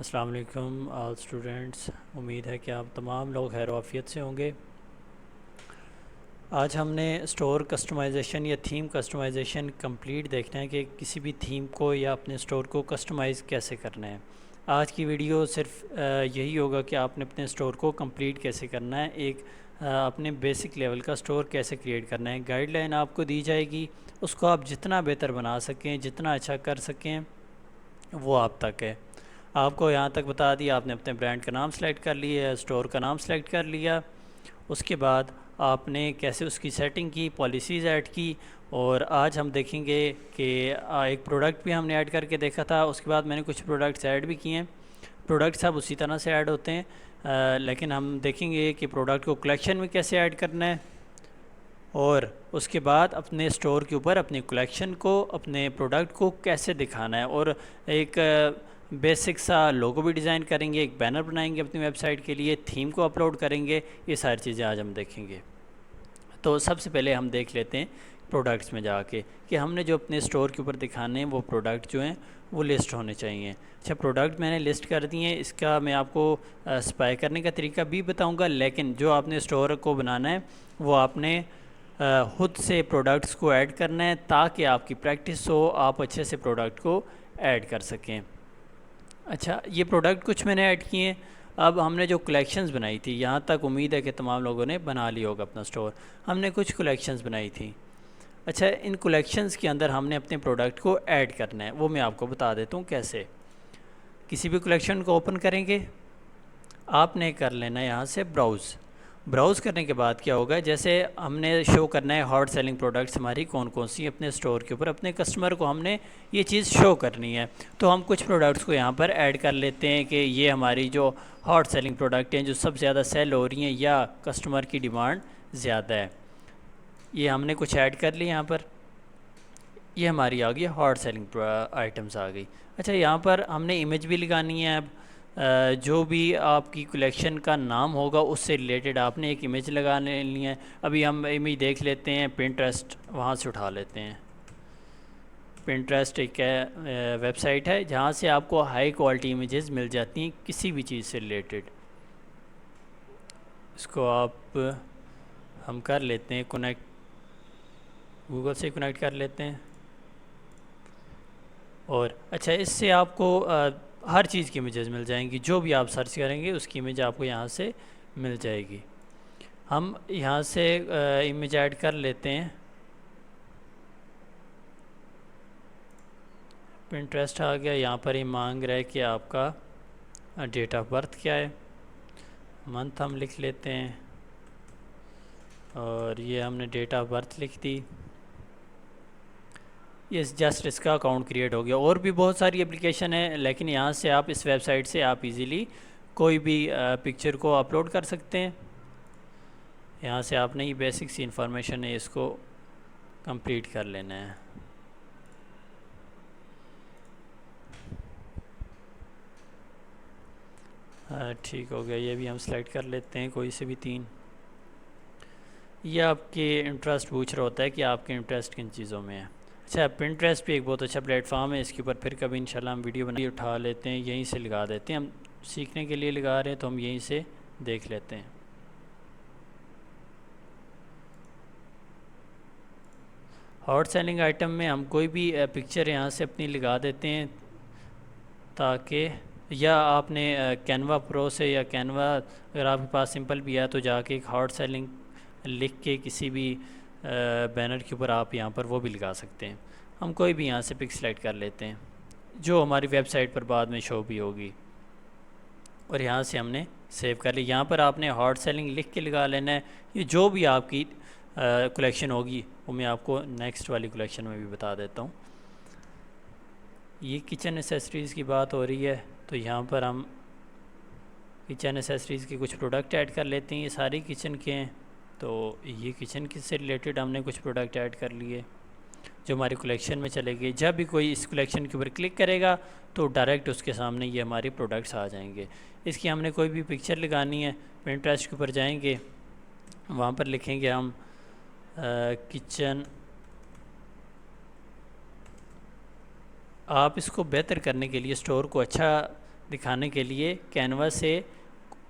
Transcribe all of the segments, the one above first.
السلام علیکم all students, امید ہے کہ آپ تمام لوگ خیر و عافیت سے ہوں گے۔ آج ہم نے اسٹور کسٹمائزیشن یا تھیم کسٹمائزیشن کمپلیٹ دیکھنا ہے کہ کسی بھی تھیم کو یا اپنے اسٹور کو کسٹمائز کیسے کرنا ہے۔ آج کی ویڈیو صرف یہی ہوگا کہ آپ نے اپنے اسٹور کو کمپلیٹ کیسے کرنا ہے، ایک اپنے بیسک لیول کا اسٹور کیسے کریٹ کرنا ہے۔ گائیڈ لائن آپ کو دی جائے گی، اس کو آپ جتنا بہتر بنا سکیں، جتنا اچھا کر سکیں وہ آپ تک ہے۔ آپ کو یہاں تک بتا دیا، آپ نے اپنے برانڈ کا نام سلیکٹ کر لیا، اسٹور کا نام سلیکٹ کر لیا، اس کے بعد آپ نے کیسے اس کی سیٹنگ کی، پالیسیز ایڈ کی، اور آج ہم دیکھیں گے کہ ایک پروڈکٹ بھی ہم نے ایڈ کر کے دیکھا تھا، اس کے بعد میں نے کچھ پروڈکٹس ایڈ بھی کیے ہیں۔ پروڈکٹس اب اسی طرح سے ایڈ ہوتے ہیں، لیکن ہم دیکھیں گے کہ پروڈکٹ کو کلیکشن میں کیسے ایڈ کرنا ہے، اور اس کے بعد اپنے اسٹور کے اوپر اپنی کلیکشن کو، اپنے پروڈکٹ کو کیسے دکھانا ہے، اور ایک بیسک سا لوگو بھی ڈیزائن کریں گے، ایک بینر بنائیں گے اپنی ویب سائٹ کے لیے، تھیم کو اپلوڈ کریں گے۔ یہ ساری چیزیں آج ہم دیکھیں گے۔ تو سب سے پہلے ہم دیکھ لیتے ہیں پروڈکٹس میں جا کے کہ ہم نے جو اپنے اسٹور کے اوپر دکھانے ہیں وہ پروڈکٹ جو ہیں وہ لسٹ ہونے چاہیے۔ اچھا، پروڈکٹ میں نے لسٹ کر دی ہیں، اس کا میں آپ کو سپائی کرنے کا طریقہ بھی بتاؤں گا، لیکن جو آپ نے اسٹور کو بنانا ہے وہ آپ نے خود سے پروڈکٹس کو ایڈ کرنا ہے تاکہ آپ کی پریکٹس ہو، آپ اچھے سے پروڈکٹ کو ایڈ کر سکیں۔ اچھا، یہ پروڈکٹ کچھ میں نے ایڈ کیے ہیں۔ اب ہم نے جو کلیکشنز بنائی تھی، یہاں تک امید ہے کہ تمام لوگوں نے بنا لی ہوگا اپنا اسٹور۔ ہم نے کچھ کلیکشنز بنائی تھی۔ اچھا، ان کلیکشنز کے اندر ہم نے اپنے پروڈکٹ کو ایڈ کرنا ہے، وہ میں آپ کو بتا دیتا ہوں کیسے۔ کسی بھی کلیکشن کو اوپن کریں گے، آپ نے کر لینا ہے یہاں سے براؤز کرنے کے بعد کیا ہوگا، جیسے ہم نے شو کرنا ہے ہاٹ سیلنگ پروڈکٹس ہماری کون کون سی اپنے اسٹور کے اوپر، اپنے کسٹمر کو ہم نے یہ چیز شو کرنی ہے۔ تو ہم کچھ پروڈکٹس کو یہاں پر ایڈ کر لیتے ہیں کہ یہ ہماری جو ہاٹ سیلنگ پروڈکٹ ہیں، جو سب سے زیادہ سیل ہو رہی ہیں یا کسٹمر کی ڈیمانڈ زیادہ ہے، یہ ہم نے کچھ ایڈ کر لی یہاں پر۔ یہ ہماری آ گئی ہاٹ سیلنگ آئٹمس آ گئی۔ اچھا، یہاں پر ہم نے امیج بھی لگانی ہے۔ اب جو بھی آپ کی کلیکشن کا نام ہوگا اس سے ریلیٹڈ آپ نے ایک امیج لگا لینی ہے۔ ابھی ہم امیج دیکھ لیتے ہیں، پنٹریسٹ وہاں سے اٹھا لیتے ہیں۔ پنٹریسٹ ایک ویب سائٹ ہے جہاں سے آپ کو ہائی کوالٹی امیجز مل جاتی ہیں کسی بھی چیز سے ریلیٹڈ۔ اس کو ہم کر لیتے ہیں کنیکٹ، گوگل سے کنیکٹ کر لیتے ہیں۔ اور اچھا، اس سے آپ کو ہر چیز کی امیجز مل جائیں گی، جو بھی آپ سرچ کریں گے اس کی امیج آپ کو یہاں سے مل جائے گی۔ ہم یہاں سے امیج ایڈ کر لیتے ہیں۔ پنٹریسٹ آ گیا، یہاں پر ہی مانگ رہا ہے کہ آپ کا ڈیٹ آف برتھ کیا ہے، منتھ ہم لکھ لیتے ہیں، اور یہ ہم نے ڈیٹ آف برتھ لکھ دی۔ یہ جسٹ اس کا اکاؤنٹ کریٹ ہو گیا۔ اور بھی بہت ساری اپلیکیشن ہیں، لیکن یہاں سے آپ اس ویب سائٹ سے آپ ایزیلی کوئی بھی پکچر کو اپلوڈ کر سکتے ہیں۔ یہاں سے آپ نے یہ بیسک سی انفارمیشن ہے، اس کو کمپلیٹ کر لینا ہے۔ ٹھیک ہو گیا، یہ بھی ہم سلیکٹ کر لیتے ہیں کوئی سے بھی تین۔ یہ آپ کے انٹرسٹ پوچھ رہا ہوتا ہے کہ آپ کے انٹرسٹ کن چیزوں میں ہے۔ اچھا، پنٹریسٹ بھی ایک بہت اچھا پلیٹ فارم ہے، اس کے اوپر پھر کبھی انشاءاللہ ہم ویڈیو بنا اٹھا لیتے ہیں، یہیں سے لگا دیتے ہیں۔ ہم سیکھنے کے لیے لگا رہے ہیں تو ہم یہیں سے دیکھ لیتے ہیں۔ ہاٹ سیلنگ آئٹم میں ہم کوئی بھی پکچر یہاں سے اپنی لگا دیتے ہیں، تاکہ یا آپ نے کینوا پرو سے یا کینوا اگر آپ کے پاس سمپل بھی ہے تو جا کے ایک ہاٹ سیلنگ لکھ کے کسی بھی بینر کے اوپر آپ یہاں پر وہ بھی لگا سکتے ہیں۔ ہم کوئی بھی یہاں سے پک سلیکٹ کر لیتے ہیں جو ہماری ویب سائٹ پر بعد میں شو بھی ہوگی، اور یہاں سے ہم نے سیو کر لی۔ یہاں پر آپ نے ہاٹ سیلنگ لکھ کے لگا لینا ہے۔ یہ جو بھی آپ کی کلیکشن ہوگی وہ میں آپ کو نیکسٹ والی کلیکشن میں بھی بتا دیتا ہوں۔ یہ کچن ایسیسریز کی بات ہو رہی ہے، تو یہاں پر ہم کچن ایسیسریز کے کچھ پروڈکٹ ایڈ کر لیتے ہیں۔ یہ ساری کچن کے ہیں، تو یہ کچن کی سے ریلیٹڈ ہم نے کچھ پروڈکٹ ایڈ کر لیے جو ہماری کلیکشن میں چلے گئے۔ جب بھی کوئی اس کلیکشن کے اوپر کلک کرے گا تو ڈائریکٹ اس کے سامنے یہ ہماری پروڈکٹس آ جائیں گے۔ اس کی ہم نے کوئی بھی پکچر لگانی ہے، پنٹریسٹ کے اوپر جائیں گے، وہاں پر لکھیں گے ہم کچن۔ آپ اس کو بہتر کرنے کے لیے، اسٹور کو اچھا دکھانے کے لیے کینوس سے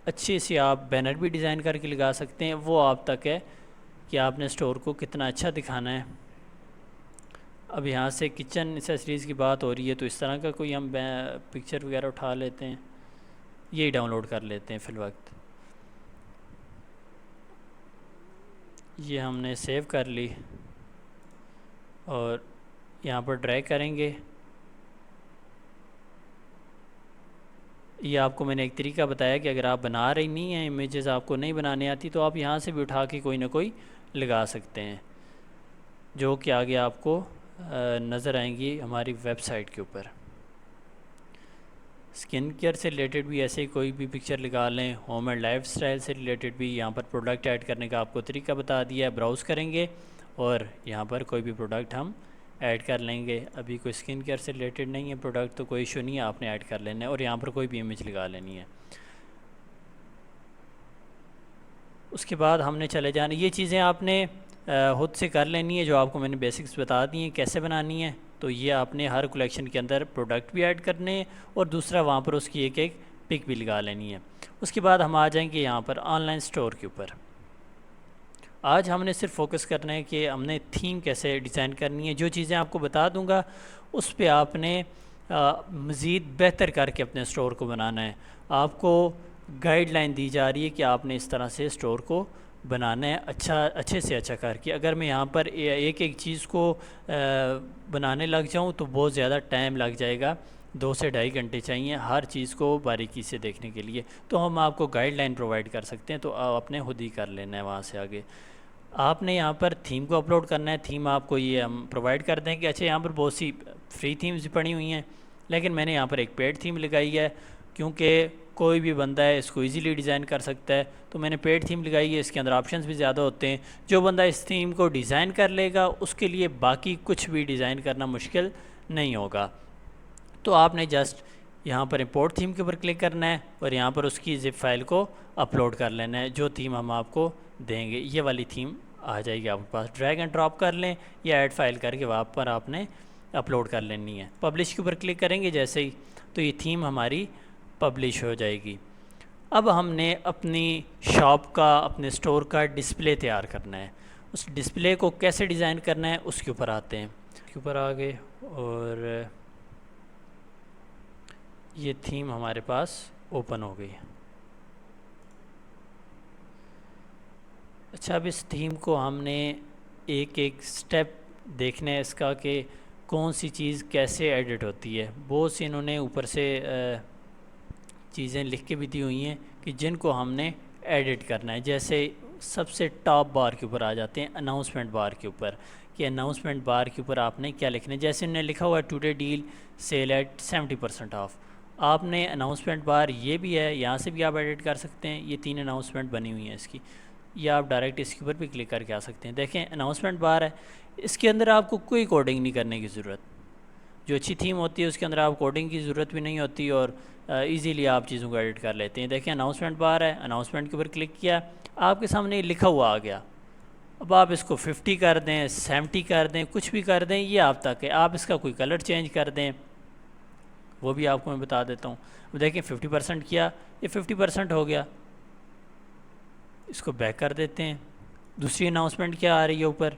اچھے سے آپ بینر بھی ڈیزائن کر کے لگا سکتے ہیں، وہ آپ تک ہے کہ آپ نے اسٹور کو کتنا اچھا دکھانا ہے۔ اب یہاں سے کچن ایکسیسریز کی بات ہو رہی ہے تو اس طرح کا کوئی ہم پکچر وغیرہ اٹھا لیتے ہیں، یہی ڈاؤن لوڈ کر لیتے ہیں فی الوقت۔ یہ ہم نے سیو کر لی اور یہاں پر ڈریگ کریں گے۔ یہ آپ کو میں نے ایک طریقہ بتایا کہ اگر آپ بنا رہی نہیں ہیں امیجز، آپ کو نہیں بنانے آتی، تو آپ یہاں سے بھی اٹھا کے کوئی نہ کوئی لگا سکتے ہیں، جو کہ آگے آپ کو نظر آئیں گی ہماری ویب سائٹ کے اوپر۔ اسکن کیئر سے ریلیٹڈ بھی ایسے کوئی بھی پکچر لگا لیں، ہوم اینڈ لائف سٹائل سے ریلیٹڈ بھی یہاں پر پروڈکٹ ایڈ کرنے کا آپ کو طریقہ بتا دیا ہے۔ براؤز کریں گے اور یہاں پر کوئی بھی پروڈکٹ ہم ایڈ کر لیں گے۔ ابھی کوئی اسکن کیئر سے ریلیٹڈ نہیں ہے پروڈکٹ تو کوئی ایشو نہیں ہے، آپ نے ایڈ کر لینا ہے اور یہاں پر کوئی بھی امیج لگا لینی ہے۔ اس کے بعد ہم نے چلے جانا، یہ چیزیں آپ نے خود سے کر لینی ہے جو آپ کو میں نے بیسکس بتا دی ہیں کیسے بنانی ہے۔ تو یہ آپ نے ہر کلیکشن کے اندر پروڈکٹ بھی ایڈ کرنے ہیں اور دوسرا وہاں پر اس کی ایک پک بھی لگا لینی ہے۔ اس کے بعد ہم آ جائیں گے یہاں پر آن لائن اسٹور کے اوپر۔ آج ہم نے صرف فوکس کرنا ہے کہ ہم نے تھیم کیسے ڈیزائن کرنی ہے۔ جو چیزیں آپ کو بتا دوں گا اس پہ آپ نے مزید بہتر کر کے اپنے اسٹور کو بنانا ہے۔ آپ کو گائیڈ لائن دی جا رہی ہے کہ آپ نے اس طرح سے اسٹور کو بنانا ہے اچھے سے اچھا کر کے۔ اگر میں یہاں پر ایک چیز کو بنانے لگ جاؤں تو بہت زیادہ ٹائم لگ جائے گا، 2 سے 2.5 گھنٹے چاہیے ہر چیز کو باریکی سے دیکھنے کے لیے۔ تو ہم آپ کو گائیڈ لائن پرووائڈ کر سکتے ہیں، تو آپ نے خود ہی کر لینا ہے وہاں سے آگے۔ آپ نے یہاں پر تھیم کو اپلوڈ کرنا ہے۔ تھیم آپ کو یہ ہم پرووائڈ کر دیں کہ اچھا یہاں پر بہت سی فری تھیمز پڑی ہوئی ہیں، لیکن میں نے یہاں پر ایک پیڈ تھیم لگائی ہے کیونکہ کوئی بھی بندہ ہے اس کو ایزیلی ڈیزائن کر سکتا ہے، تو میں نے پیڈ تھیم لگائی ہے۔ اس کے اندر آپشنز بھی زیادہ ہوتے ہیں، جو بندہ اس تھیم کو ڈیزائن کر لے گا اس کے لیے باقی کچھ بھی ڈیزائن کرنا مشکل نہیں ہوگا۔ تو آپ نے جسٹ یہاں پر امپورٹ تھیم کے اوپر کلک کرنا ہے اور یہاں پر اس کی زپ فائل کو اپلوڈ کر لینا ہے۔ جو تھیم ہم آپ کو دیں گے یہ والی تھیم آ جائے گی آپ کے پاس، ڈریگ اینڈ ڈراپ کر لیں یا ایڈ فائل کر کے وہاں پر آپ نے اپلوڈ کر لینی ہے۔ پبلش کے اوپر کلک کریں گے جیسے ہی تو یہ تھیم ہماری پبلش ہو جائے گی۔ اب ہم نے اپنی شاپ کا، اپنے اسٹور کا ڈسپلے تیار کرنا ہے۔ اس ڈسپلے کو کیسے ڈیزائن کرنا ہے اس کے اوپر آتے ہیں۔ اس کے اوپر آگے اور یہ تھیم ہمارے پاس اوپن ہو گئی۔ اچھا اب اس تھیم کو ہم نے ایک سٹیپ دیکھنا ہے اس کا کہ کون سی چیز کیسے ایڈٹ ہوتی ہے۔ بہت سی انہوں نے اوپر سے چیزیں لکھ کے بھی دی ہوئی ہیں کہ جن کو ہم نے ایڈٹ کرنا ہے۔ جیسے سب سے ٹاپ بار کے اوپر آ جاتے ہیں اناؤنسمنٹ بار کے اوپر، کہ اناؤنسمنٹ بار کے اوپر آپ نے کیا لکھنا ہے۔ جیسے انہوں نے لکھا ہوا ہے today deal sale at 70% off, آپ نے اناؤنسمنٹ بار یہ بھی ہے، یہاں سے بھی آپ ایڈٹ کر سکتے ہیں۔ یہ 3 اناؤنسمنٹ بنی ہوئی ہیں اس کی، یا آپ ڈائریکٹ اس کے اوپر بھی کلک کر کے آ سکتے ہیں۔ دیکھیں اناؤنسمنٹ بار ہے، اس کے اندر آپ کو کوئی کوڈنگ نہیں کرنے کی ضرورت۔ جو اچھی تھیم ہوتی ہے اس کے اندر آپ کوڈنگ کی ضرورت بھی نہیں ہوتی اور ایزیلی آپ چیزوں کو ایڈٹ کر لیتے ہیں۔ دیکھیں اناؤنسمنٹ بار ہے، اناؤنسمنٹ کے اوپر کلک کیا، آپ کے سامنے لکھا ہوا آ گیا۔ اب آپ اس کو 50 کر دیں، 70 کر دیں، کچھ بھی کر دیں، یہ آپ تک ہے۔ آپ اس کا کوئی کلر چینج کر دیں، وہ بھی آپ کو میں بتا دیتا ہوں۔ اب دیکھیں 50% کیا، یہ 50% ہو گیا۔ اس کو بیک کر دیتے ہیں۔ دوسری اناؤنسمنٹ کیا آ رہی ہے اوپر،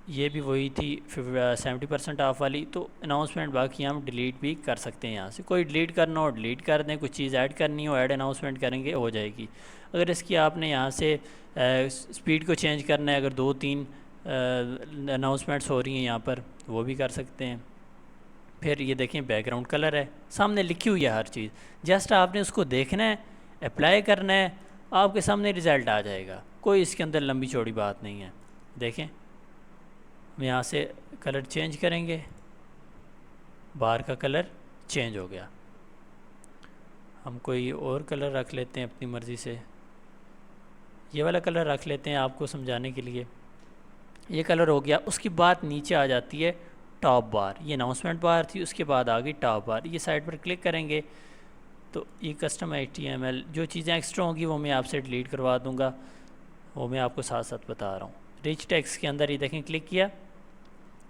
یہ بھی وہی تھی 70% آف والی۔ تو اناؤنسمنٹ باقی ہم ڈیلیٹ بھی کر سکتے ہیں، یہاں سے کوئی ڈیلیٹ کرنا ہو ڈیلیٹ کر دیں، کچھ چیز ایڈ کرنی ہو ایڈ اناؤنسمنٹ کریں گے ہو جائے گی۔ اگر اس کی آپ نے یہاں سے سپیڈ کو چینج کرنا ہے، اگر 2-3 اناؤنسمنٹس ہو رہی ہیں یہاں پر، وہ بھی کر سکتے ہیں۔ پھر یہ دیکھیں بیک گراؤنڈ کلر ہے، سامنے لکھی ہوئی ہے ہر چیز، جسٹ آپ نے اس کو دیکھنا ہے، اپلائی کرنا ہے، آپ کے سامنے رزلٹ آ جائے گا۔ کوئی اس کے اندر لمبی چوڑی بات نہیں ہے۔ دیکھیں ہم یہاں سے کلر چینج کریں گے، بار کا کلر چینج ہو گیا۔ ہم کوئی اور کلر رکھ لیتے ہیں اپنی مرضی سے، یہ والا کلر رکھ لیتے ہیں آپ کو سمجھانے کے لیے۔ یہ کلر ہو گیا۔ اس کی بات نیچے آ جاتی ہے ٹاپ بار، یہ اناؤنسمنٹ بار تھی، اس کے بعد آ گئی ٹاپ بار۔ یہ سائڈ پر کلک کریں گے تو یہ کسٹم HTML جو چیزیں ایکسٹرا ہوں گی وہ میں آپ سے ڈیلیٹ کروا دوں گا، وہ میں آپ کو ساتھ ساتھ بتا رہا ہوں۔ ریچ ٹیکسٹ کے اندر یہ دیکھیں کلک کیا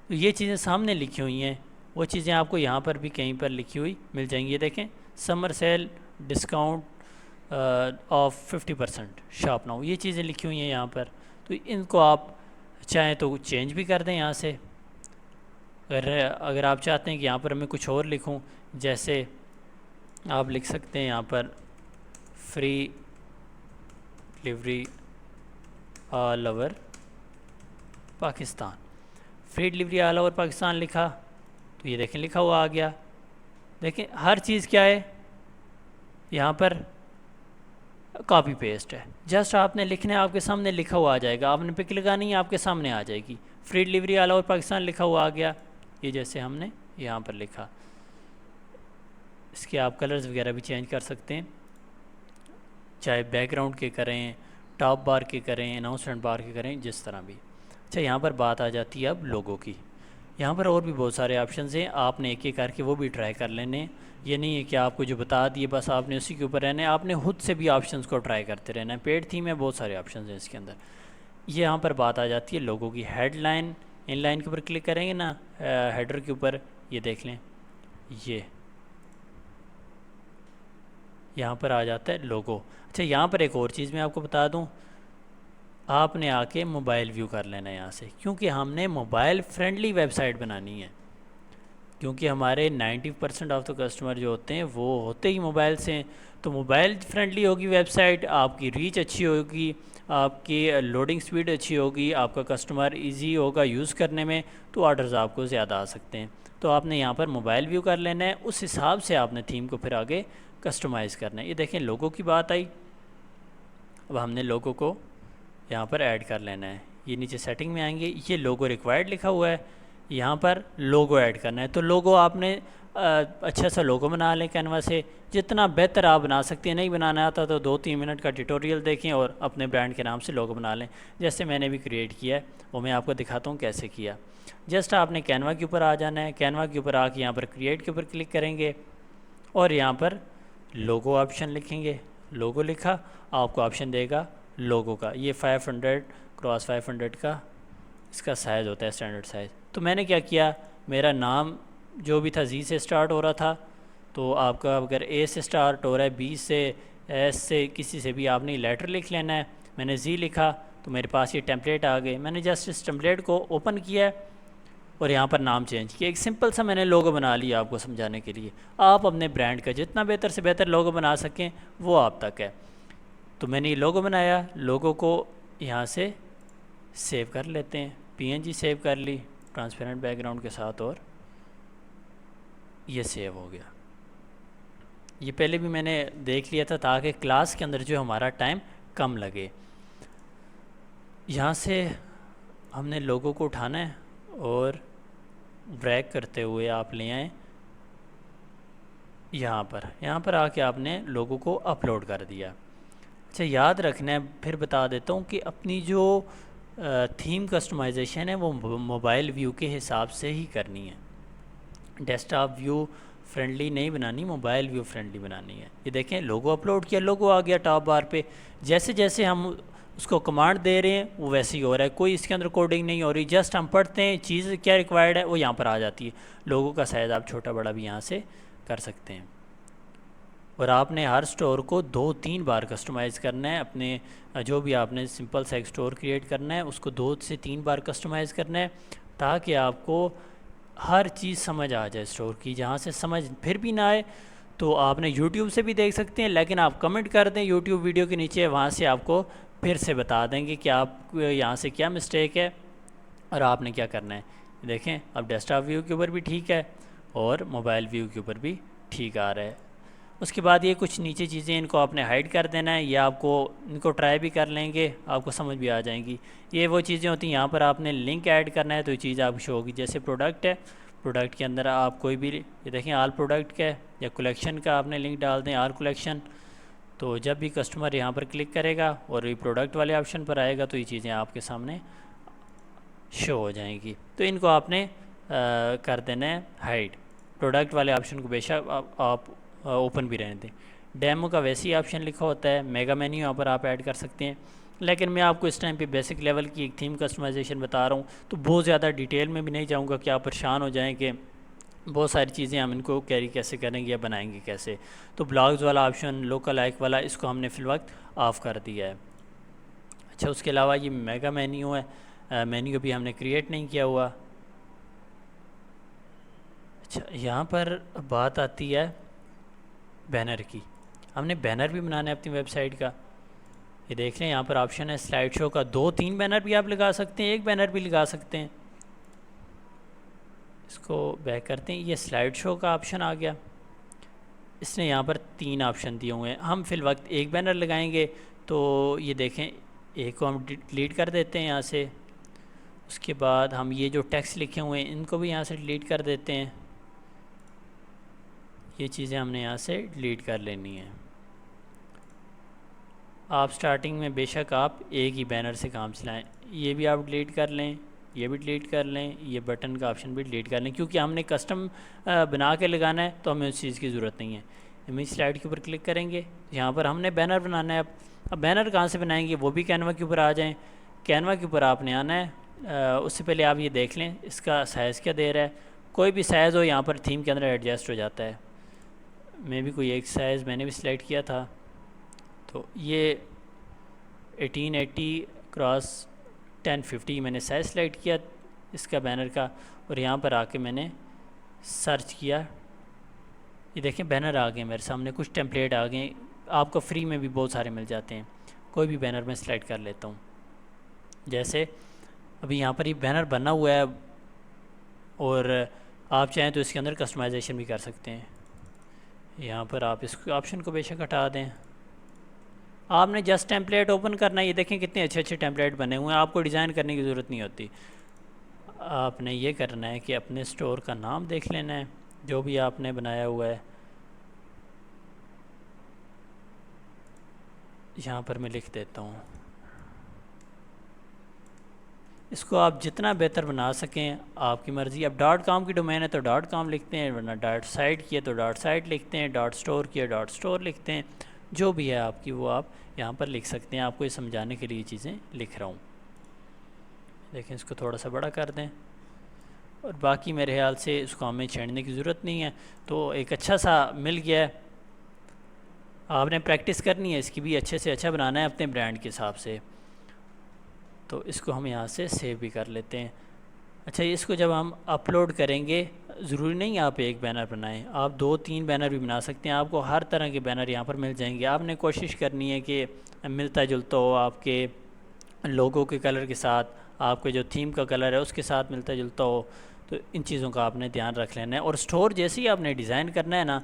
تو یہ چیزیں سامنے لکھی ہوئی ہیں، وہ چیزیں آپ کو یہاں پر بھی کہیں پر لکھی ہوئی مل جائیں گی. یہ دیکھیں summer sale discount off 50% shop now, یہ چیزیں لکھی ہوئی ہیں یہاں پر. تو ان کو آپ چاہیں تو چینج بھی کر دیں یہاں سے. اگر آپ چاہتے ہیں کہ یہاں پر میں کچھ اور لکھوں, جیسے آپ لکھ سکتے ہیں یہاں پر free delivery all over Pakistan. Free delivery all over Pakistan لکھا تو یہ دیکھیں لکھا ہوا آ گیا. دیکھیں ہر چیز کیا ہے یہاں پر کاپی پیسٹ ہے. جسٹ آپ نے لکھنا ہے, آپ کے سامنے لکھا ہوا آ جائے گا, آپ نے پک لگانی ہے آپ کے سامنے آ جائے گی. Free delivery all over Pakistan لکھا ہوا آ گیا. یہ جیسے ہم نے یہاں پر لکھا, اس کے آپ کلرز وغیرہ بھی چینج کر سکتے ہیں, چاہے بیک گراؤنڈ کے کریں, ٹاپ بار کے کریں, اناؤنسمنٹ بار کے کریں, جس طرح بھی. اچھا یہاں پر بات آ جاتی ہے اب لوگوں کی. یہاں پر اور بھی بہت سارے آپشنز ہیں, آپ نے ایک ایک کر کے وہ بھی ٹرائی کر لینے. یہ نہیں ہے کہ آپ کو جو بتا دیے بس آپ نے اسی کے اوپر رہنا ہے, آپ نے خود سے بھی آپشنز کو ٹرائی کرتے رہنا ہے. پیڈ تھیم میں بہت سارے آپشنز ہیں اس کے اندر. یہاں پر بات آ جاتی ہے لوگوں کی. ہیڈ لائن, ان لائن کے اوپر کلک کریں گے نا, ہیڈر کے اوپر, یہ دیکھ لیں یہ یہاں پر آ جاتا ہے لوگو. اچھا یہاں پر ایک اور چیز میں آپ کو بتا دوں, آپ نے آ کے موبائل ویو کر لینا ہے یہاں سے, کیونکہ ہم نے موبائل فرینڈلی ویب سائٹ بنانی ہے. کیونکہ ہمارے 90% آف دا کسٹمر جو ہوتے ہیں وہ ہوتے ہی موبائل سے ہیں. تو موبائل فرینڈلی ہوگی ویب سائٹ, آپ کی ریچ اچھی ہوگی, آپ کی لوڈنگ سپیڈ اچھی ہوگی, آپ کا کسٹمر ایزی ہوگا یوز کرنے میں, تو آرڈرز آپ کو زیادہ آ سکتے ہیں. تو آپ نے یہاں پر موبائل ویو کر لینا ہے, اس حساب سے آپ نے تھیم کو پھر آگے کسٹمائز کرنا ہے. یہ دیکھیں لوگو کی بات آئی, اب ہم نے لوگو کو یہاں پر ایڈ کر لینا ہے. یہ نیچے سیٹنگ میں آئیں گے, یہ لوگو ریکوائرڈ لکھا ہوا ہے, یہاں پر لوگو ایڈ کرنا ہے. تو لوگو آپ نے اچھا سا لوگو بنا لیں کینوا سے, جتنا بہتر آپ بنا سکتے ہیں. نہیں بنانا آتا تو 2-3 منٹ کا ٹیوٹوریل دیکھیں اور اپنے برانڈ کے نام سے لوگو بنا لیں, جیسے میں نے بھی کریٹ کیا ہے, وہ میں آپ کو دکھاتا ہوں کیسے کیا. جسٹ آپ نے کینوا کے اوپر آ جانا ہے, کینوا کے اوپر آ کے یہاں پر کریٹ کے اوپر کلک کریں گے اور یہاں پر لوگو آپشن لکھیں گے. لوگو لکھا, آپ کو آپشن دے گا لوگو کا. یہ 500x500 کا اس کا سائز ہوتا ہے, اسٹینڈرڈ سائز. تو میں نے کیا کیا, میرا نام جو بھی تھا زی سے سٹارٹ ہو رہا تھا, تو آپ کا اگر اے سے سٹارٹ ہو رہا ہے, بی سے, ایس سے, کسی سے بھی آپ نے لیٹر لکھ لینا ہے. میں نے زی لکھا تو میرے پاس یہ ٹیمپلیٹ آ گئے. میں نے جسٹ اس ٹیمپلیٹ کو اوپن کیا اور یہاں پر نام چینج کیا. ایک سمپل سا میں نے لوگو بنا لیا آپ کو سمجھانے کے لیے. آپ اپنے برانڈ کا جتنا بہتر سے بہتر لوگو بنا سکیں وہ آپ تک ہے. تو میں نے یہ لوگو بنایا, لوگو کو یہاں سے سیو کر لیتے ہیں, PNG سیو کر لی ٹرانسپیرنٹ بیک گراؤنڈ کے ساتھ, اور یہ سیو ہو گیا. یہ پہلے بھی میں نے دیکھ لیا تھا تاکہ کلاس کے اندر جو ہمارا ٹائم کم لگے. یہاں سے ہم نے لوگو کو اٹھانا ہے اور ڈریگ کرتے ہوئے آپ لے آئیں یہاں پر آ کے آپ نے لوگو کو اپلوڈ کر دیا. اچھا یاد رکھنا ہے, پھر بتا دیتا ہوں کہ اپنی جو تھیم کسٹمائزیشن ہے وہ موبائل ویو کے حساب سے ہی کرنی ہے. ڈیسک ٹاپ ویو فرینڈلی نہیں بنانی, موبائل ویو فرینڈلی بنانی ہے. یہ دیکھیں لوگو اپلوڈ کیا, لوگو آ گیا ٹاپ بار پہ. جیسے جیسے ہم اس کو کمانڈ دے رہے ہیں وہ ویسے ہی ہو رہا ہے, کوئی اس کے اندر کوڈنگ نہیں ہو رہی. جسٹ ہم پڑھتے ہیں چیز کیا ریکوائرڈ ہے وہ یہاں پر آ جاتی ہے. لوگو کا سائز آپ چھوٹا بڑا بھی یہاں سے کر سکتے ہیں. اور آپ نے ہر سٹور کو 2-3 بار کسٹمائز کرنا ہے. اپنے جو بھی آپ نے سمپل سا ایک سٹور کریٹ کرنا ہے اس کو 2 سے 3 بار کسٹمائز کرنا ہے, تاکہ آپ کو ہر چیز سمجھ آ جائے سٹور کی. جہاں سے سمجھ پھر بھی نہ آئے تو آپ نے یوٹیوب سے بھی دیکھ سکتے ہیں, لیکن آپ کمنٹ کر دیں یوٹیوب ویڈیو کے نیچے, وہاں سے آپ کو پھر سے بتا دیں گے کہ آپ یہاں سے کیا مسٹیک ہے اور آپ نے کیا کرنا ہے. دیکھیں اب ڈیسک ٹاپ ویو کے اوپر بھی ٹھیک ہے اور موبائل ویو کے اوپر بھی ٹھیک آ رہا ہے. اس کے بعد یہ کچھ نیچے چیزیں ان کو آپ نے ہائڈ کر دینا ہے, یا آپ کو ان کو ٹرائی بھی کر لیں گے, آپ کو سمجھ بھی آ جائیں گی. یہ وہ چیزیں ہوتی ہیں, یہاں پر آپ نے لنک ایڈ کرنا ہے تو یہ چیز آپ کو شو ہوگی. جیسے پروڈکٹ ہے, پروڈکٹ کے اندر آپ کوئی بھی, یہ دیکھیں آل پروڈکٹ کا ہے, یا کلیکشن کا آپ نے لنک ڈال دیں آل کلیکشن, تو جب بھی کسٹمر یہاں پر کلک کرے گا اور یہ پروڈکٹ والے آپشن پر آئے گا تو یہ چیزیں آپ کے سامنے شو ہو جائیں گی. تو ان کو آپ نے کر دینا ہے ہائڈ. پروڈکٹ والے آپشن کو بے شک آپ اوپن بھی رہنے دیں. ڈیمو کا ویسے ہی آپشن لکھا ہوتا ہے, میگا مینیو یہاں پر آپ ایڈ کر سکتے ہیں. لیکن میں آپ کو اس ٹائم پہ بیسک لیول کی ایک تھیم کسٹمائزیشن بتا رہا ہوں, تو بہت زیادہ ڈیٹیل میں بھی نہیں جاؤں گا کہ آپ پریشان ہو جائیں کہ بہت ساری چیزیں ہم ان کو کیری کیسے کریں گے یا بنائیں گے کیسے. تو بلاگز والا آپشن، لوکل لائک والا، اس کو ہم نے فی الوقت آف کر دیا ہے. اچھا، اس کے علاوہ یہ میگا مینیو ہے، مینیو بھی ہم نے کریٹ نہیں کیا ہوا. اچھا، یہاں پر بات آتی ہے بینر کی. ہم نے بینر بھی بنانا ہے اپنی ویب سائٹ کا. یہ دیکھ لیں یہاں پر آپشن ہے سلائڈ شو کا. 2-3 بینر بھی آپ لگا سکتے ہیں، ایک بینر بھی لگا سکتے ہیں. اس کو بیک کرتے ہیں. یہ سلائڈ شو کا آپشن آ گیا. اس نے یہاں پر 3 آپشن دیے ہوئے ہیں. ہم فی الوقت ایک بینر لگائیں گے. تو یہ دیکھیں، ایک کو ہم ڈیلیٹ کر دیتے ہیں یہاں سے. اس کے بعد ہم یہ جو ٹیکسٹ لکھے ہوئے ہیں ان کو بھی یہاں سے ڈیلیٹ کر دیتے ہیں. یہ چیزیں ہم نے یہاں سے ڈیلیٹ کر لینی ہیں. آپ سٹارٹنگ میں بے شک آپ ایک ہی بینر سے کام چلائیں. یہ بھی آپ ڈیلیٹ کر لیں، یہ بھی ڈیلیٹ کر لیں، یہ بٹن کا آپشن بھی ڈیلیٹ کر لیں، کیونکہ ہم نے کسٹم بنا کے لگانا ہے تو ہمیں اس چیز کی ضرورت نہیں ہے. امیج سلائڈ کے اوپر کلک کریں گے. یہاں پر ہم نے بینر بنانا ہے. اب بینر کہاں سے بنائیں گے؟ وہ بھی کینوا کے اوپر آ جائیں. کینوا کے اوپر آپ نے آنا ہے. اس سے پہلے آپ یہ دیکھ لیں اس کا سائز کیا دے رہا ہے. کوئی بھی سائز ہو یہاں پر تھیم کے اندر ایڈجسٹ ہو جاتا ہے. میں بھی کوئی ایک سائز میں نے بھی سلیکٹ کیا تھا. تو یہ 1880x1050 میں نے سائز سلیکٹ کیا اس کا بینر کا. اور یہاں پر آ کے میں نے سرچ کیا. یہ دیکھیں بینر آ گئے میرے سامنے، کچھ ٹیمپلیٹ آ گئے. آپ کو فری میں بھی بہت سارے مل جاتے ہیں. کوئی بھی بینر میں سلیکٹ کر لیتا ہوں. جیسے ابھی یہاں پر یہ بینر بنا ہوا ہے، اور آپ چاہیں تو اس کے اندر کسٹمائزیشن بھی کر سکتے ہیں. یہاں پر آپ اس آپشن کو بے شک ہٹا دیں. آپ نے جسٹ ٹیمپلیٹ اوپن کرنا ہے. یہ دیکھیں کتنے اچھے اچھے ٹیمپلیٹ بنے ہوئے ہیں. آپ کو ڈیزائن کرنے کی ضرورت نہیں ہوتی. آپ نے یہ کرنا ہے کہ اپنے اسٹور کا نام دیکھ لینا ہے جو بھی آپ نے بنایا ہوا ہے. یہاں پر میں لکھ دیتا ہوں. اس کو آپ جتنا بہتر بنا سکیں آپ کی مرضی. اب .com کی ڈومین ہے تو .com لکھتے ہیں، ورنہ .site کی ہے تو .site لکھتے ہیں، .store کی ہے .store لکھتے ہیں. جو بھی ہے آپ کی وہ آپ یہاں پر لکھ سکتے ہیں. آپ کو یہ سمجھانے کے لیے یہ چیزیں لکھ رہا ہوں. دیکھیں اس کو تھوڑا سا بڑا کر دیں. اور باقی میرے خیال سے اس کو ہمیں چھیڑنے کی ضرورت نہیں ہے. تو ایک اچھا سا مل گیا ہے. آپ نے پریکٹس کرنی ہے اس کی بھی، اچھے سے اچھا بنانا ہے اپنے برانڈ کے حساب سے. تو اس کو ہم یہاں سے سیو بھی کر لیتے ہیں. اچھا، اس کو جب ہم اپلوڈ کریں گے، ضروری نہیں آپ ایک بینر بنائیں، آپ 2-3 بینر بھی بنا سکتے ہیں. آپ کو ہر طرح کے بینر یہاں پر مل جائیں گے. آپ نے کوشش کرنی ہے کہ ملتا جلتا ہو آپ کے لوگو کے کلر کے ساتھ، آپ کے جو تھیم کا کلر ہے اس کے ساتھ ملتا جلتا ہو. تو ان چیزوں کا آپ نے دھیان رکھ لینا ہے. اور اسٹور جیسے ہی آپ نے ڈیزائن کرنا ہے نا،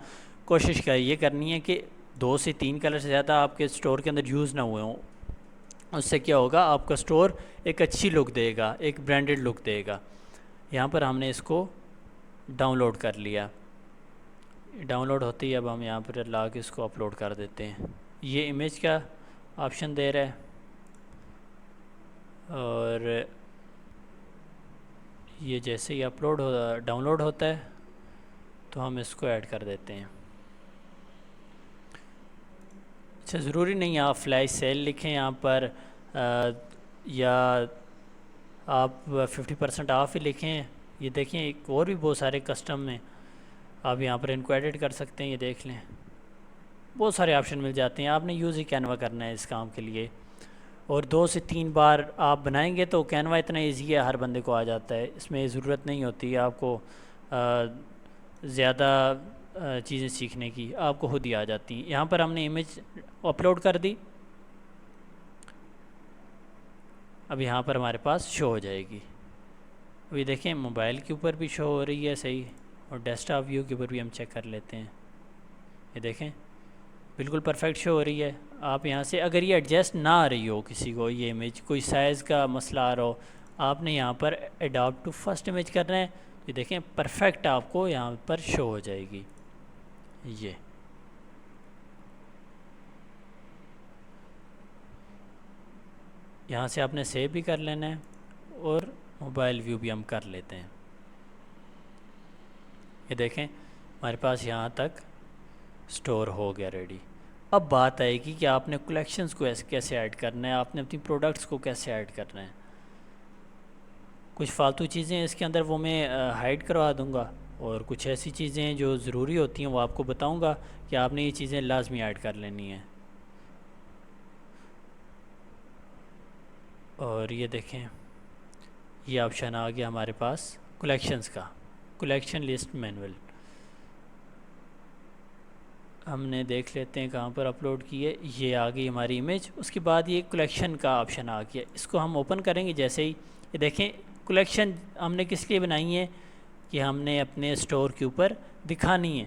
کوشش یہ کرنی ہے کہ 2 سے 3 کلر سے زیادہ آپ کے اسٹور کے اندر یوز نہ ہوئے ہوں. اس سے کیا ہوگا، آپ کا اسٹور ایک اچھی لک دے گا، ایک برانڈڈ لک دے گا. یہاں پر ہم نے اس کو ڈاؤن لوڈ کر لیا. ڈاؤن لوڈ ہوتی ہے. اب ہم یہاں پر لا کے اس کو اپلوڈ کر دیتے ہیں. یہ امیج کا آپشن دے رہا ہے. اور یہ جیسے ہی ڈاؤن لوڈ ہوتا ہے تو ہم اس کو ایڈ کر دیتے ہیں. اچھا، ضروری نہیں آپ فلیش سیل لکھیں یہاں پر، یا آپ 50% آف ہی لکھیں. یہ دیکھیں ایک اور بھی بہت سارے کسٹم ہیں، آپ یہاں پر ان کو ایڈٹ کر سکتے ہیں. یہ دیکھ لیں بہت سارے آپشن مل جاتے ہیں. آپ نے یوز ہی کینوا کرنا ہے اس کام کے لیے. اور 2 سے 3 بار آپ بنائیں گے تو کینوا اتنا ایزی ہے، ہر بندے کو آ جاتا ہے. اس میں ضرورت نہیں ہوتی آپ کو زیادہ چیزیں سیکھنے کی، آپ کو خود ہی آ جاتی ہیں. یہاں پر ہم نے امیج اپلوڈ کر دی. اب یہاں پر ہمارے پاس شو ہو جائے گی. ابھی دیکھیں موبائل کے اوپر بھی شو ہو رہی ہے صحیح، اور ڈیسک ٹاپ ویو کے اوپر بھی ہم چیک کر لیتے ہیں. یہ دیکھیں بالکل پرفیکٹ شو ہو رہی ہے. آپ یہاں سے اگر یہ ایڈجسٹ نہ آ رہی ہو کسی کو، یہ امیج کوئی سائز کا مسئلہ آ رہا ہو، آپ نے یہاں پر اڈاپٹ ٹو فرسٹ امیج کرنا ہے. یہ دیکھیں پرفیکٹ آپ کو یہاں پر شو ہو جائے گی. یہ یہاں سے آپ نے سیو بھی کر لینا ہے، اور موبائل ویو بھی ہم کر لیتے ہیں. یہ دیکھیں ہمارے پاس یہاں تک سٹور ہو گیا ریڈی. اب بات آئے گی کہ آپ نے کلیکشنز کو کیسے ایڈ کرنا ہے، آپ نے اپنی پروڈکٹس کو کیسے ایڈ کرنا ہے. کچھ فالتو چیزیں اس کے اندر وہ میں ہائیڈ کروا دوں گا، اور کچھ ایسی چیزیں ہیں جو ضروری ہوتی ہیں وہ آپ کو بتاؤں گا کہ آپ نے یہ چیزیں لازمی ایڈ کر لینی ہیں۔ اور یہ دیکھیں یہ آپشن آ گیا ہمارے پاس کلیکشنز کا، کلیکشن لسٹ مینول۔ ہم نے دیکھ لیتے ہیں کہاں پر اپلوڈ کی ہے، یہ آ گئی ہماری امیج۔ اس کے بعد یہ کلیکشن کا آپشن آ گیا، اس کو ہم اوپن کریں گے جیسے ہی، یہ دیکھیں کلیکشن ہم نے کس لیے بنائی ہے کہ ہم نے اپنے اسٹور کے اوپر دکھانی ہے۔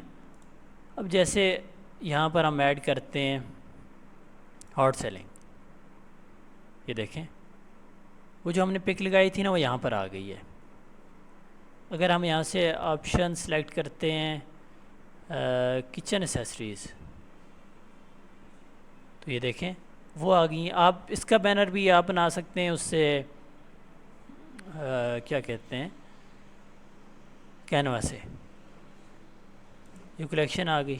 اب جیسے یہاں پر ہم ایڈ کرتے ہیں ہاٹ سیلنگ، یہ دیکھیں وہ جو ہم نے پک لگائی تھی نا وہ یہاں پر آ گئی ہے۔ اگر ہم یہاں سے آپشن سلیکٹ کرتے ہیں کچن ایسیسریز، تو یہ دیکھیں وہ آ گئی ہیں۔ آپ اس کا بینر بھی آپ بنا سکتے ہیں، اس سے کیا کہتے ہیں کینوا سے۔ یہ کلیکشن آ گئی،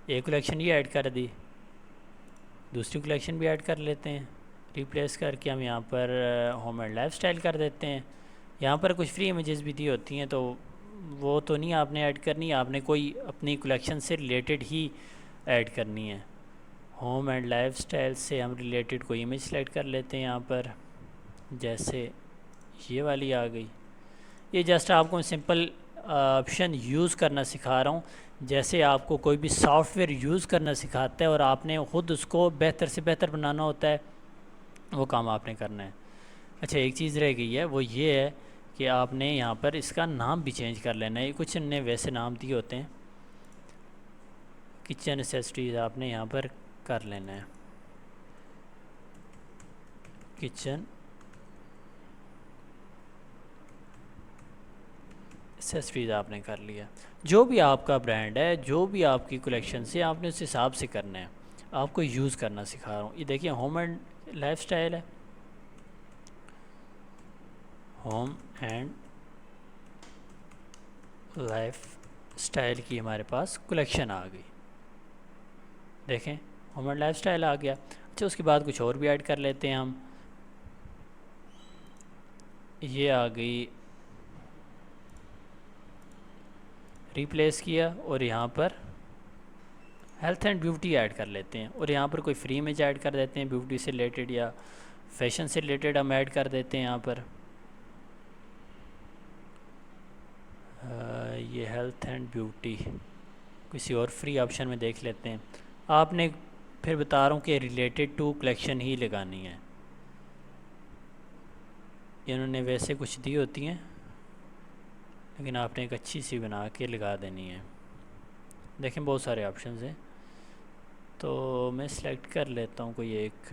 ایک کلیکشن یہ ایڈ کر دی، دوسری کلیکشن بھی ایڈ کر لیتے ہیں، ریپلیس کر کے ہم یہاں پر ہوم اینڈ لائف سٹائل کر دیتے ہیں۔ یہاں پر کچھ فری امیجز بھی دی ہوتی ہیں، تو وہ تو نہیں آپ نے ایڈ کرنی، آپ نے کوئی اپنی کلیکشن سے ریلیٹڈ ہی ایڈ کرنی ہے۔ ہوم اینڈ لائف سٹائل سے ہم ریلیٹڈ کوئی امیج سلیکٹ کر لیتے ہیں یہاں پر، جیسے یہ والی آ گئی۔ یہ جسٹ آپ کو سمپل آپشن یوز کرنا سکھا رہا ہوں، جیسے آپ کو کوئی بھی سافٹ ویئر یوز کرنا سکھاتا ہے اور آپ نے خود اس کو بہتر سے بہتر بنانا ہوتا ہے، وہ کام آپ نے کرنا ہے۔ اچھا ایک چیز رہ گئی ہے، وہ یہ ہے کہ آپ نے یہاں پر اس کا نام بھی چینج کر لینا ہے۔ کچھ نے ویسے نام دیے ہوتے ہیں، کچن ایسیسریز آپ نے یہاں پر کر لینا ہے، کچن ایسیسریز آپ نے کر لیا۔ جو بھی آپ کا برانڈ ہے، جو بھی آپ کی کلیکشن سے، آپ نے اس حساب سے کرنا ہے، آپ کو یوز کرنا سکھا رہا ہوں۔ یہ دیکھیں ہوم اینڈ لائف سٹائل ہے، ہوم اینڈ لائف سٹائل کی ہمارے پاس کلیکشن آ گئی، دیکھیں ہوم اینڈ لائف سٹائل آ گیا۔ اچھا اس کے بعد کچھ اور بھی ایڈ کر لیتے ہیں ہم، یہ آ گئی، ریپلیس کیا اور یہاں پر ہیلتھ اینڈ بیوٹی ایڈ کر لیتے ہیں، اور یہاں پر کوئی فری امیج ایڈ کر دیتے ہیں بیوٹی سے ریلیٹڈ یا فیشن سے ریلیٹڈ ہم ایڈ کر دیتے ہیں یہاں پر۔ یہ ہیلتھ اینڈ بیوٹی کسی اور فری آپشن میں دیکھ لیتے ہیں۔ آپ نے پھر بتا رہا ہوں کہ ریلیٹڈ ٹو کلیکشن ہی لگانی ہے، انہوں نے ویسے کچھ دی ہوتی ہیں لیکن آپ نے ایک اچھی سی بنا کے لگا دینی ہے۔ دیکھیں بہت سارے آپشنز ہیں، تو میں سلیکٹ کر لیتا ہوں کوئی ایک،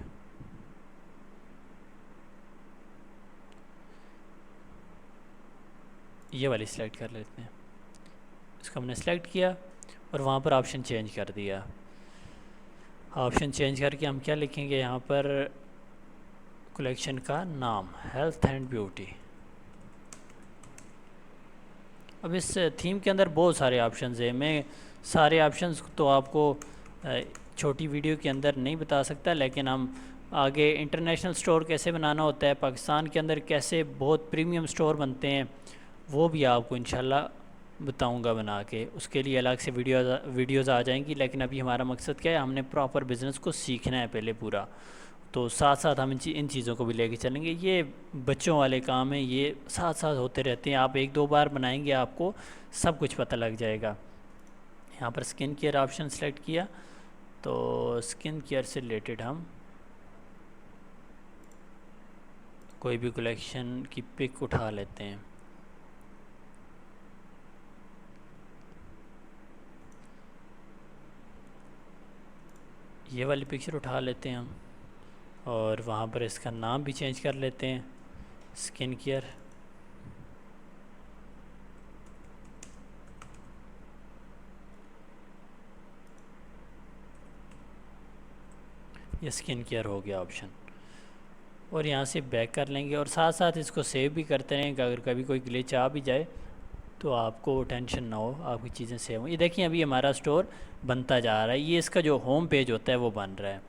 یہ والی سلیکٹ کر لیتے ہیں۔ اس کو ہم نے سلیکٹ کیا اور وہاں پر آپشن چینج کر دیا۔ آپشن چینج کر کے ہم کیا لکھیں گے یہاں پر، کلیکشن کا نام ہیلتھ اینڈ بیوٹی۔ اب اس تھیم کے اندر بہت سارے آپشنز ہیں، میں سارے آپشنز تو آپ کو چھوٹی ویڈیو کے اندر نہیں بتا سکتا، لیکن ہم آگے انٹرنیشنل سٹور کیسے بنانا ہوتا ہے، پاکستان کے اندر کیسے بہت پریمیم سٹور بنتے ہیں، وہ بھی آپ کو انشاءاللہ بتاؤں گا بنا کے۔ اس کے لیے الگ سے ویڈیوز آ جائیں گی، لیکن ابھی ہمارا مقصد کیا ہے، ہم نے پراپر بزنس کو سیکھنا ہے پہلے پورا، تو ساتھ ساتھ ہم ان چیزوں کو بھی لے کے چلیں گے۔ یہ بچوں والے کام ہیں، یہ ساتھ ساتھ ہوتے رہتے ہیں، آپ ایک دو بار بنائیں گے آپ کو سب کچھ پتہ لگ جائے گا۔ یہاں پر سکن کیئر آپشن سلیکٹ کیا، تو سکن کیئر سے ریلیٹڈ ہم کوئی بھی کلیکشن کی پک اٹھا لیتے ہیں۔ یہ والی پکچر اٹھا لیتے ہیں ہم، اور وہاں پر اس کا نام بھی چینج کر لیتے ہیں، سکن کیئر۔ یہ سکن کیئر ہو گیا آپشن، اور یہاں سے بیک کر لیں گے، اور ساتھ ساتھ اس کو سیو بھی کرتے رہیں کہ اگر کبھی کوئی گلیچ آ بھی جائے تو آپ کو ٹینشن نہ ہو، آپ کی چیزیں سیو ہوں۔ یہ دیکھیں ابھی ہمارا سٹور بنتا جا رہا ہے، یہ اس کا جو ہوم پیج ہوتا ہے وہ بن رہا ہے۔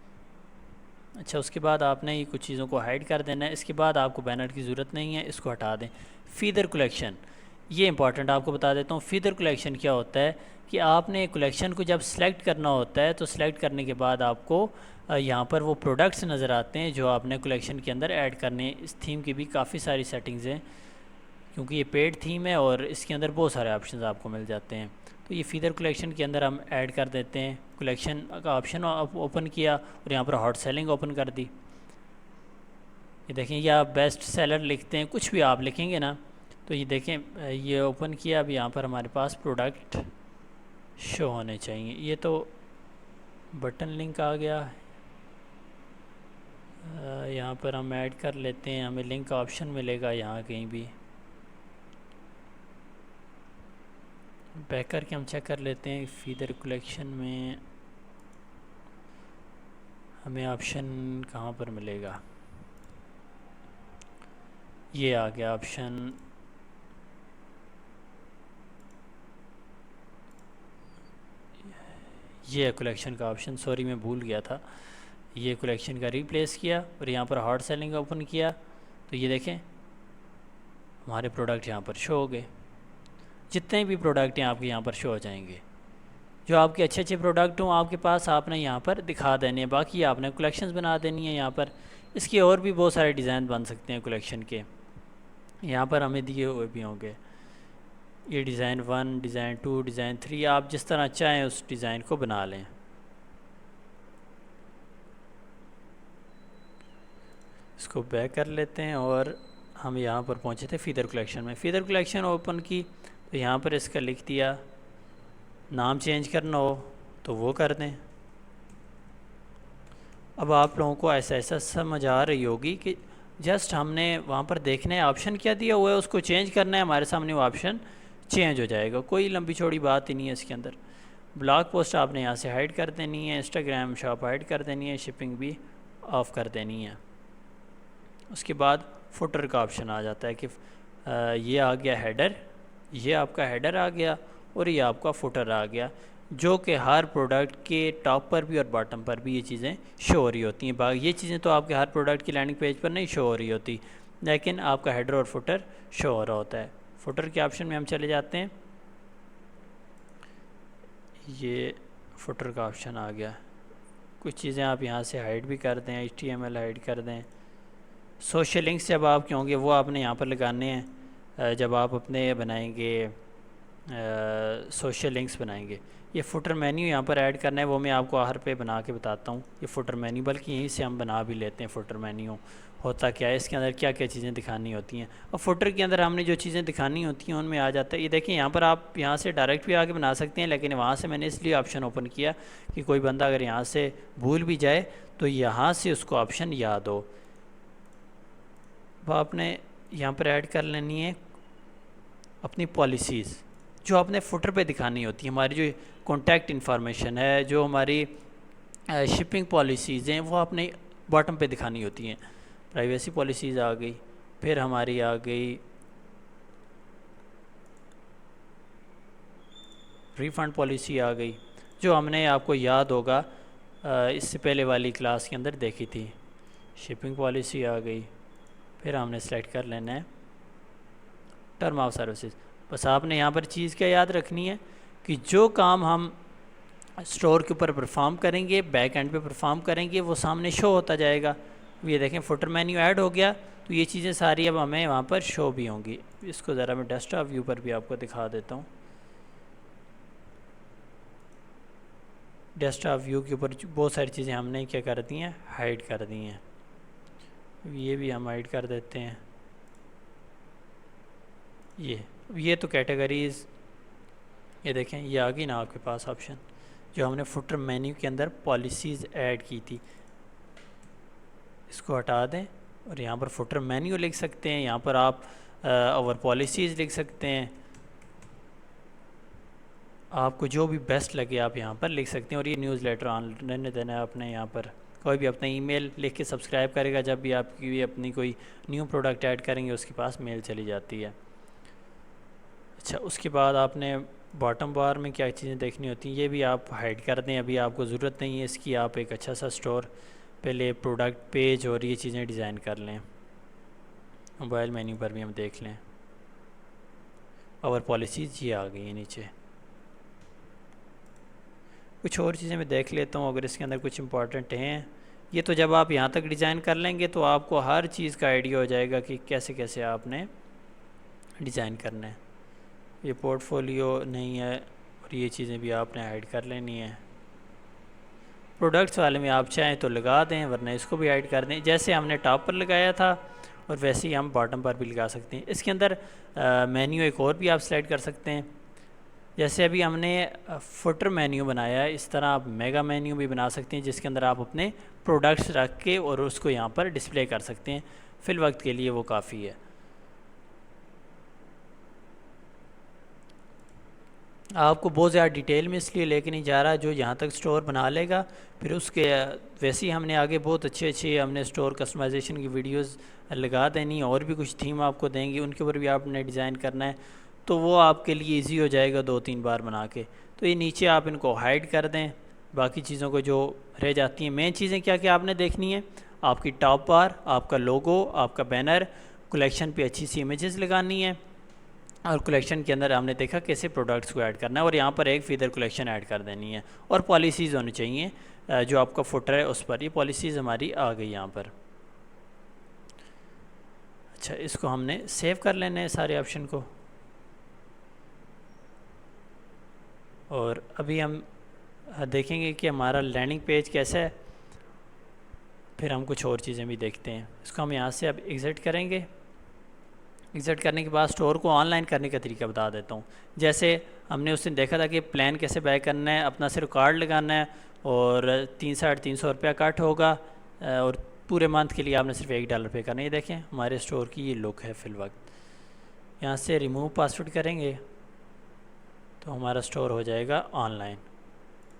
اچھا اس کے بعد آپ نے یہ کچھ چیزوں کو ہائیڈ کر دینا ہے۔ اس کے بعد آپ کو بینر کی ضرورت نہیں ہے، اس کو ہٹا دیں۔ فیدر کلیکشن، یہ امپورٹنٹ آپ کو بتا دیتا ہوں. فیدر کلیکشن کیا ہوتا ہے کہ آپ نے کلیکشن کو جب سلیکٹ کرنا ہوتا ہے تو سلیکٹ کرنے کے بعد آپ کو یہاں پر وہ پروڈکٹس نظر آتے ہیں جو آپ نے کلیکشن کے اندر ایڈ کرنے ہیں. اس تھیم کی بھی کافی ساری سیٹنگز ہیں کیونکہ یہ پیڈ تھیم ہے اور اس کے اندر بہت سارے آپشنز آپ کو مل جاتے ہیں. تو یہ فیدر کلیکشن کے اندر ہم ایڈ کر دیتے ہیں. کلیکشن کا آپشن اوپن کیا اور یہاں پر ہاٹ سیلنگ اوپن کر دی. یہ دیکھیں یہ آپ بیسٹ سیلر لکھتے ہیں, کچھ بھی آپ لکھیں گے نا تو یہ دیکھیں یہ اوپن کیا. اب یہاں پر ہمارے پاس پروڈکٹ شو ہونے چاہیے. یہ تو بٹن لنک آ گیا, یہاں پر ہم ایڈ کر لیتے ہیں. ہمیں لنک کا آپشن ملے گا یہاں کہیں بھی. بیک کر کے ہم چیک کر لیتے ہیں فیدر کلیکشن میں ہمیں آپشن کہاں پر ملے گا. یہ آ گیا آپشن. یہ ہے کلیکشن کا آپشن, سوری میں بھول گیا تھا. یہ کلیکشن کا ریپلیس کیا اور یہاں پر ہارڈ سیلنگ اوپن کیا تو یہ دیکھیں ہمارے پروڈکٹ یہاں پر شو ہو گئے. جتنے بھی پروڈکٹ ہیں آپ کے یہاں پر شو ہو جائیں گے. جو آپ کے اچھے اچھے پروڈکٹ ہوں آپ کے پاس, آپ نے یہاں پر دکھا دینے ہیں. باقی آپ نے کلیکشنز بنا دینی ہیں. یہاں پر اس کے اور بھی بہت سارے ڈیزائن بن سکتے ہیں کلیکشن کے. یہاں پر ہمیں دیے ہوئے بھی ہوں گے. یہ ڈیزائن 1, ڈیزائن 2, ڈیزائن 3, آپ جس طرح چاہیں اس ڈیزائن کو بنا لیں. اس کو بیک کر لیتے ہیں اور ہم یہاں پر پہنچے تھے فیدر کلیکشن میں. فیدر کلیکشن اوپن کی تو یہاں پر اس کا لکھ دیا. نام چینج کرنا ہو تو وہ کر دیں. اب آپ لوگوں کو ایسا سمجھ آ رہی ہوگی کہ جسٹ ہم نے وہاں پر دیکھنا ہے آپشن کیا دیا ہوا ہے, اس کو چینج کرنا ہے, ہمارے سامنے وہ آپشن چینج ہو جائے گا. کوئی لمبی چوڑی بات ہی نہیں ہے اس کے اندر. بلاگ پوسٹ آپ نے یہاں سے ہائیڈ کر دینی ہے, انسٹاگرام شاپ ہائیڈ کر دینی ہے, شپنگ بھی آف کر دینی ہے. اس کے بعد فوٹر کا آپشن آ جاتا ہے کہ یہ آ گیا ہیڈر, یہ آپ کا ہیڈر آ گیا اور یہ آپ کا فوٹر آ گیا, جو کہ ہر پروڈکٹ کے ٹاپ پر بھی اور باٹم پر بھی یہ چیزیں شو ہو رہی ہوتی ہیں. یہ چیزیں تو آپ کے ہر پروڈکٹ کی لینڈنگ پیج پر نہیں شو ہو رہی ہوتی, لیکن آپ کا ہیڈر اور فوٹر شو ہو رہا ہوتا ہے. فوٹر کے آپشن میں ہم چلے جاتے ہیں. یہ فوٹر کا آپشن آ گیا. کچھ چیزیں آپ یہاں سے ہائیڈ بھی کر دیں, HTML ہائیڈ کر دیں. سوشل لنکس جب آپ کے ہوں گے وہ آپ نے یہاں پر لگانے ہیں جب آپ اپنے بنائیں گے سوشل لنکس بنائیں گے. یہ فوٹر مینیو یہاں پر ایڈ کرنا ہے, وہ میں آپ کو آخر پہ بنا کے بتاتا ہوں. یہ فوٹر مینیو بلکہ یہیں سے ہم بنا بھی لیتے ہیں. فوٹر مینیو ہوتا کیا ہے, اس کے اندر کیا کیا چیزیں دکھانی ہوتی ہیں, اور فوٹر کے اندر ہم نے جو چیزیں دکھانی ہوتی ہیں ان میں آ جاتا ہے. یہ دیکھیں یہاں پر آپ یہاں سے ڈائریکٹ بھی آ کے بنا سکتے ہیں, لیکن وہاں سے میں نے اس لیے آپشن اوپن کیا کہ کوئی بندہ اگر یہاں سے بھول بھی جائے تو یہاں سے اس کو آپشن یاد ہو. وہ آپ نے یہاں پر ایڈ کر لینی ہے اپنی پالیسیز جو آپ نے فوٹر پہ دکھانی ہوتی ہے. ہماری جو کانٹیکٹ انفارمیشن ہے, جو ہماری شپنگ پالیسیز ہیں, وہ آپ نے باٹم پہ دکھانی ہوتی ہیں. پرائیویسی پالیسیز آ گئی, پھر ہماری آ گئی ریفنڈ پالیسی آ گئی, جو ہم نے آپ کو یاد ہوگا اس سے پہلے والی کلاس کے اندر دیکھی تھی. شپنگ پالیسی آ گئی, پھر ہم نے سلیکٹ کر لینا ہے ٹرم آف سروسز. بس آپ نے یہاں پر چیز کیا یاد رکھنی ہے کہ جو کام ہم اسٹور کے اوپر پرفارم کریں گے, بیک اینڈ پہ پرفارم کریں گے, وہ سامنے شو ہوتا جائے گا. یہ دیکھیں فوٹر مینیو ایڈ ہو گیا تو یہ چیزیں ساری اب ہمیں وہاں پر شو بھی ہوں گی. اس کو ذرا میں ڈیسک ٹاپ ویو پر بھی آپ کو دکھا دیتا ہوں. ڈیسک ٹاپ ویو کے اوپر بہت ساری چیزیں ہم نے کیا کر دی ہیں, ہائیڈ کر دی ہیں. یہ بھی ہم ہائیڈ کر دیتے ہیں. یہ تو کیٹیگریز, یہ دیکھیں یہ آ گئی نا آپ کے پاس آپشن جو ہم نے فوٹر مینیو کے اندر پالیسیز ایڈ کی تھی. اس کو ہٹا دیں اور یہاں پر فوٹر مینیو لکھ سکتے ہیں, یہاں پر آپ اور پالیسیز لکھ سکتے ہیں. آپ کو جو بھی بیسٹ لگے آپ یہاں پر لکھ سکتے ہیں. اور یہ نیوز لیٹر آن رہنے دینا ہے آپ نے. یہاں پر کوئی بھی اپنا ای میل لکھ کے سبسکرائب کرے گا, جب بھی آپ کی اپنی کوئی نیو پروڈکٹ ایڈ کریں گے اس کے پاس میل چلی جاتی ہے. اچھا, اس کے بعد آپ نے باٹم بار میں کیا چیزیں دیکھنی ہوتی ہیں یہ بھی آپ ہائیڈ کر دیں. ابھی آپ کو ضرورت نہیں ہے اس کی. آپ ایک اچھا سا اسٹور پہلے پروڈکٹ پیج اور یہ چیزیں ڈیزائن کر لیں. موبائل مینیو پر بھی ہم دیکھ لیں. اور پالیسیز یہ آ گئی ہیں نیچے. کچھ اور چیزیں میں دیکھ لیتا ہوں اگر اس کے اندر کچھ امپورٹنٹ ہیں. یہ تو جب آپ یہاں تک ڈیزائن کر لیں گے تو آپ کو ہر چیز کا آئیڈیا ہو جائے گا کہ کیسے کیسے آپ نے ڈیزائن کرنا ہے. یہ پورٹ فولیو نہیں ہے اور یہ چیزیں بھی آپ نے ایڈ کر لینی ہیں. پروڈکٹس والے میں آپ چاہیں تو لگا دیں ورنہ اس کو بھی ایڈ کر دیں. جیسے ہم نے ٹاپ پر لگایا تھا اور ویسے ہی ہم باٹم پر بھی لگا سکتے ہیں. اس کے اندر مینیو ایک اور بھی آپ سلیکٹ کر سکتے ہیں. جیسے ابھی ہم نے فوٹر مینیو بنایا ہے اس طرح آپ میگا مینیو بھی بنا سکتے ہیں جس کے اندر آپ اپنے پروڈکٹس رکھ کے اور اس کو یہاں پر ڈسپلے کر سکتے ہیں. فی الوقت کے لیے وہ کافی ہے. آپ کو بہت زیادہ ڈیٹیل میں اس لیے لے کے نہیں جا رہا. جو یہاں تک سٹور بنا لے گا پھر اس کے ویسے ہی ہم نے آگے بہت اچھے ہم نے سٹور کسٹمائزیشن کی ویڈیوز لگا دینی اور بھی کچھ تھیم آپ کو دیں گی ان کے اوپر بھی آپ نے ڈیزائن کرنا ہے تو وہ آپ کے لیے ایزی ہو جائے گا 2-3 بار بنا کے. تو یہ نیچے آپ ان کو ہائڈ کر دیں. باقی چیزوں کو جو رہ جاتی ہیں مین چیزیں کیا کیا آپ نے دیکھنی ہے. آپ کی ٹاپ بار, آپ کا لوگو, آپ کا بینر, کلیکشن پہ اچھی سی امیجز لگانی ہے اور کلیکشن کے اندر ہم نے دیکھا کیسے پروڈکٹس کو ایڈ کرنا ہے اور یہاں پر ایک فیدر کلیکشن ایڈ کر دینی ہے اور پالیسیز ہونی چاہیے جو آپ کا فوٹر ہے اس پر. یہ پالیسیز ہماری آ گئی یہاں پر. اچھا اس کو ہم نے سیو کر لینا ہے سارے آپشن کو. اور ابھی ہم دیکھیں گے کہ ہمارا لینڈنگ پیج کیسا ہے. پھر ہم کچھ اور چیزیں بھی دیکھتے ہیں. اس کو ہم یہاں سے اب ایگزٹ کریں گے. ایگزٹ کرنے کے بعد سٹور کو آن لائن کرنے کا طریقہ بتا دیتا ہوں. جیسے ہم نے اس دن دیکھا تھا کہ پلان کیسے بائی کرنا ہے. اپنا صرف کارڈ لگانا ہے اور 300-350 روپیہ کٹ ہوگا اور پورے منتھ کے لیے آپ نے صرف $1 پے کرنا ہے. یہ دیکھیں ہمارے سٹور کی یہ لک ہے فی الوقت. یہاں سے ریموو پاسورڈ کریں گے تو ہمارا سٹور ہو جائے گا آن لائن.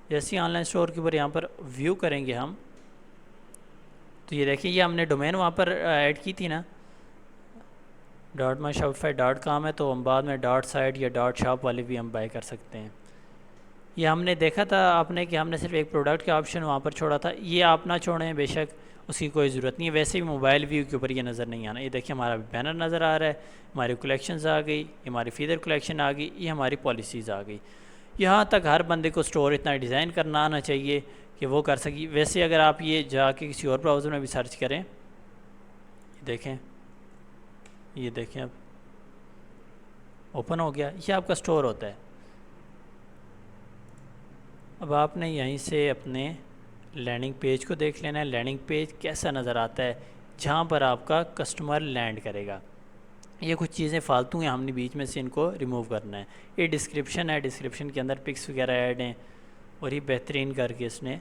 جیسے ہی آن لائن سٹور کے اوپر یہاں پر ویو کریں گے ہم تو یہ دیکھیں یہ ہم نے ڈومین وہاں پر ایڈ کی تھی نا .myshopify.com ہے تو ہم بعد میں .site یا .shop والے بھی ہم بائی کر سکتے ہیں. یہ ہم نے دیکھا تھا آپ نے کہ ہم نے صرف ایک پروڈکٹ کا آپشن وہاں پر چھوڑا تھا. یہ آپ نہ چھوڑیں بے شک اس کی کوئی ضرورت نہیں ہے. ویسے بھی موبائل ویو کے اوپر یہ نظر نہیں آنا. یہ دیکھیں ہمارا بینر نظر آ رہا ہے, ہماری کلیکشنز آ گئی, ہماری فیدر کلیکشن آ گئی, یہ ہماری پالیسیز آ گئی. یہاں تک ہر بندے کو سٹور اتنا ڈیزائن کرنا آنا چاہیے کہ وہ کر سکی. ویسے اگر آپ یہ جا کے کسی اور براؤزر میں بھی سرچ کریں یہ دیکھیں اب اوپن ہو گیا. یہ آپ کا سٹور ہوتا ہے. اب آپ نے یہیں سے اپنے لینڈنگ پیج کو دیکھ لینا ہے. لینڈنگ پیج کیسا نظر آتا ہے جہاں پر آپ کا کسٹمر لینڈ کرے گا. یہ کچھ چیزیں فالتو ہیں, ہم نے بیچ میں سے ان کو ریموو کرنا ہے. یہ ڈسکرپشن ہے, ڈسکرپشن کے اندر پکس وغیرہ ایڈ ہیں اور یہ بہترین کر کے اس نے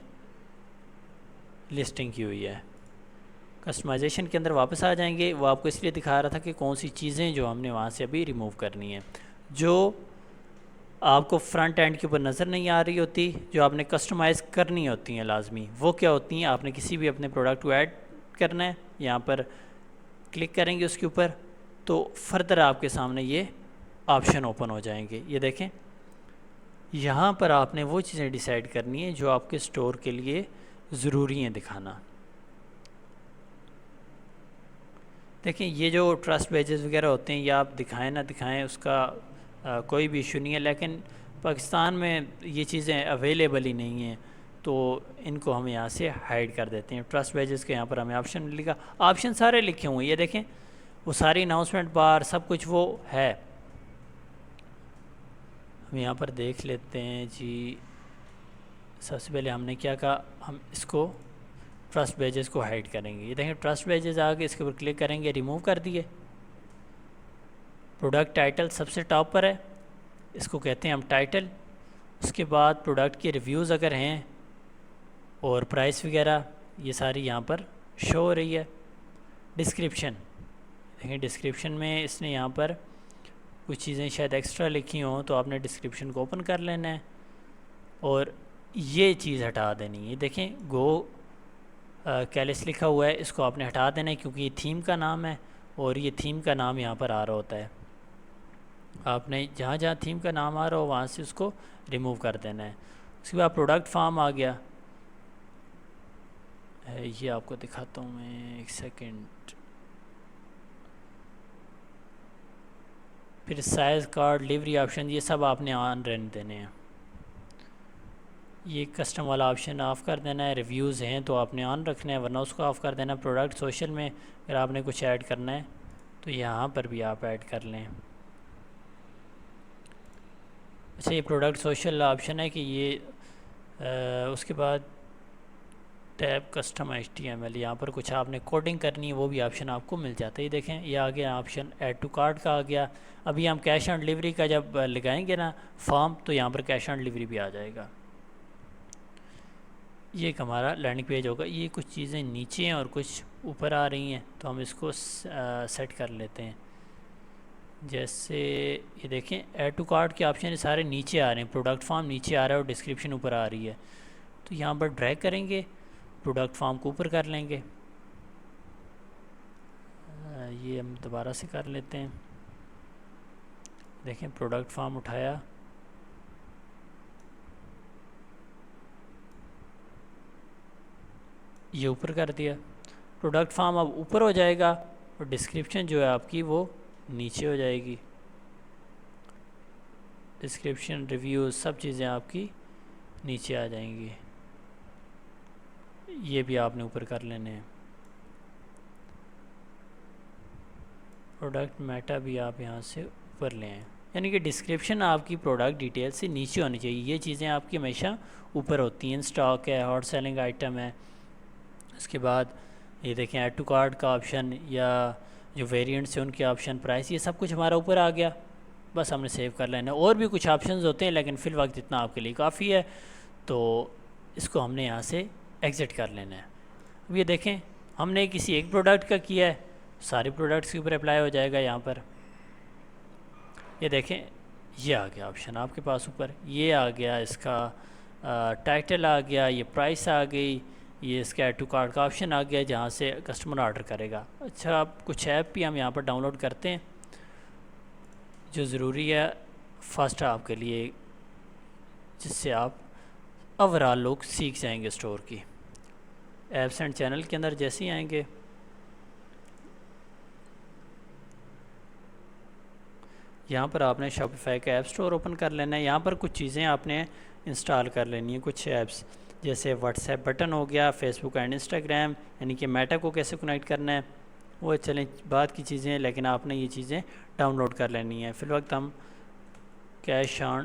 لسٹنگ کی ہوئی ہے. کسٹمائزیشن کے اندر واپس آ جائیں گے. وہ آپ کو اس لیے دکھا رہا تھا کہ کون سی چیزیں جو ہم نے وہاں سے ابھی ریموو کرنی ہیں جو آپ کو فرنٹ اینڈ کے اوپر نظر نہیں آ رہی ہوتی, جو آپ نے کسٹمائز کرنی ہوتی ہیں لازمی. وہ کیا ہوتی ہیں؟ آپ نے کسی بھی اپنے پروڈکٹ کو ایڈ کرنا ہے, یہاں پر کلک کریں گے اس کے اوپر تو فردر آپ کے سامنے یہ آپشن اوپن ہو جائیں گے. یہ دیکھیں یہاں پر آپ نے وہ چیزیں ڈیسائیڈ کرنی ہیں جو آپ کے سٹور کے لیے ضروری ہیں دکھانا. دیکھیں یہ جو ٹرسٹ بیجز وغیرہ ہوتے ہیں یہ آپ دکھائیں نہ دکھائیں اس کا کوئی بھی ایشو نہیں ہے, لیکن پاکستان میں یہ چیزیں اویلیبل ہی نہیں ہیں تو ان کو ہم یہاں سے ہائیڈ کر دیتے ہیں. ٹرسٹ بیجز کے یہاں پر ہمیں آپشن ملے گا. آپشن سارے لکھے ہوئے ہیں, یہ دیکھیں وہ ساری اناؤنسمنٹ بار سب کچھ وہ ہے. ہم یہاں پر دیکھ لیتے ہیں جی. سب سے پہلے ہم نے کیا کہا, ہم اس کو ٹرسٹ بیجز کو ہائیڈ کریں گے. یہ دیکھیں ٹرسٹ بیجز آ کے اس کے اوپر کلک کریں گے, ریموو کر دیے. پروڈکٹ ٹائٹل سب سے ٹاپ پر ہے, اس کو کہتے ہیں ہم ٹائٹل. اس کے بعد پروڈکٹ کے ریویوز اگر ہیں اور پرائس وغیرہ یہ ساری یہاں پر شو ہو رہی ہے. ڈسکرپشن دیکھیں ڈسکرپشن میں اس نے یہاں پر کچھ چیزیں شاید ایکسٹرا لکھی ہوں تو آپ نے ڈسکرپشن کو اوپن کر لینا ہے اور یہ چیز ہٹا دینی ہے. دیکھیں گو کیلس لکھا ہوا ہے, اس کو آپ نے ہٹا دینا ہے کیونکہ یہ تھیم کا نام ہے اور یہ تھیم کا نام یہاں پر آ رہا ہوتا ہے. آپ نے جہاں جہاں تھیم کا نام آ رہا ہو وہاں سے اس کو ریموو کر دینا ہے. اس کے بعد پروڈکٹ فارم آ گیا, یہ آپ کو دکھاتا ہوں میں ایک سیکنڈ. پھر سائز کارڈ، ڈلیوری آپشن، یہ سب آپ نے آن رہنے دینے ہیں. یہ کسٹم والا آپشن آف کر دینا ہے. ریویوز ہیں تو آپ نے آن رکھنا ہے ورنہ اس کو آف کر دینا. پروڈکٹ سوشل میں اگر آپ نے کچھ ایڈ کرنا ہے تو یہاں پر بھی آپ ایڈ کر لیں. اچھا یہ پروڈکٹ سوشل آپشن ہے کہ یہ اس کے بعد ٹیب کسٹم HTML، یہاں پر کچھ آپ نے کوڈنگ کرنی ہے وہ بھی آپشن آپ کو مل جاتا ہے. یہ دیکھیں یہ آ گیا آپشن ایڈ ٹو کارٹ کا آ گیا. ابھی ہم کیش آن ڈلیوری کا جب لگائیں گے نا فارم تو یہاں پر کیش آن ڈلیوری بھی آ جائے گا. یہ ایک ہمارا لینڈنگ پیج ہوگا. یہ کچھ چیزیں نیچے ہیں اور کچھ اوپر آ رہی ہیں تو ہم اس کو سیٹ کر لیتے ہیں. جیسے یہ دیکھیں ایڈ ٹو کارٹ کے آپشن سارے نیچے آ رہے ہیں. پروڈکٹ فارم نیچے آ رہا ہے اور ڈسکرپشن اوپر آ رہی ہے. تو یہاں پر ڈریگ کریں گے، پروڈکٹ فارم کو اوپر کر لیں گے. یہ ہم دوبارہ سے کر لیتے ہیں. دیکھیں پروڈکٹ فارم اٹھایا، یہ اوپر کر دیا. پروڈکٹ فارم اب اوپر ہو جائے گا اور ڈسکرپشن جو ہے آپ کی وہ نیچے ہو جائے گی. ڈسکرپشن، ریویوز، سب چیزیں آپ کی نیچے آ جائیں گی. یہ بھی آپ نے اوپر کر لینے ہیں. پروڈکٹ میٹا بھی آپ یہاں سے اوپر لے آئیں، یعنی کہ ڈسکرپشن آپ کی پروڈکٹ ڈیٹیل سے نیچے ہونی چاہیے. یہ چیزیں آپ کی ہمیشہ اوپر ہوتی ہیں. اسٹاک ہے، ہاٹ سیلنگ آئٹم ہے. اس کے بعد یہ دیکھیں ایڈ ٹو کارٹ کا آپشن یا جو ویریئنٹس ہیں ان کے آپشن، پرائس، یہ سب کچھ ہمارا اوپر آ گیا. بس ہم نے سیو کر لینا ہے. اور بھی کچھ آپشنز ہوتے ہیں لیکن فی الوقت اتنا آپ کے لیے کافی ہے تو اس کو ہم نے یہاں سے ایگزٹ کر لینا ہے. اب یہ دیکھیں ہم نے کسی ایک پروڈکٹ کا کیا ہے، سارے پروڈکٹس کے اوپر اپلائی ہو جائے گا. یہاں پر یہ دیکھیں یہ آ گیا آپشن آپ کے پاس اوپر. یہ آ گیا اس کا ٹائٹل آ گیا، یہ پرائس آ گئی، یہ اس کا ایڈ ٹو کارٹ کا آپشن آ گیا جہاں سے کسٹمر آرڈر کرے گا. اچھا اب کچھ ایپ بھی ہم یہاں پر ڈاؤن لوڈ کرتے ہیں جو ضروری ہے فسٹ آپ کے لیے، جس سے آپ اوورال لوگ سیکھ جائیں گے اسٹور کی. ایپس اینڈ چینل کے اندر جیسے ہی آئیں گے یہاں پر آپ نے شاپیفائی کا ایپ سٹور اوپن کر لینا ہے. یہاں پر کچھ چیزیں آپ نے انسٹال کر لینی ہیں. کچھ ایپس جیسے واٹس ایپ بٹن ہو گیا، فیس بک اینڈ انسٹاگرام، یعنی کہ میٹا کو کیسے کنیکٹ کرنا ہے وہ چلیں بعد کی چیزیں ہیں، لیکن آپ نے یہ چیزیں ڈاؤن لوڈ کر لینی ہیں. فی الوقت ہم کیش آن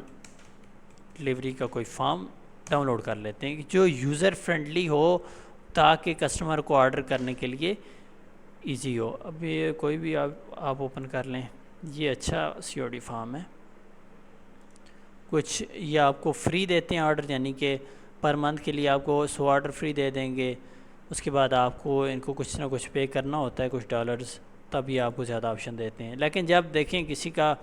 ڈلیوری کا کوئی فارم ڈاؤن لوڈ کر لیتے ہیں جو یوزر فرینڈلی ہو تاکہ کسٹمر کو آرڈر کرنے کے لیے ایزی ہو. اب یہ کوئی بھی آپ اوپن کر لیں. یہ اچھا COD فارم ہے. کچھ یہ آپ کو فری دیتے ہیں آرڈر، یعنی کہ پر منتھ کے لیے آپ کو 100 آرڈر فری دے دیں گے. اس کے بعد آپ کو ان کو کچھ نہ کچھ پے کرنا ہوتا ہے، کچھ ڈالرز، تبھی آپ کو زیادہ آپشن دیتے ہیں. لیکن جب دیکھیں کسی کا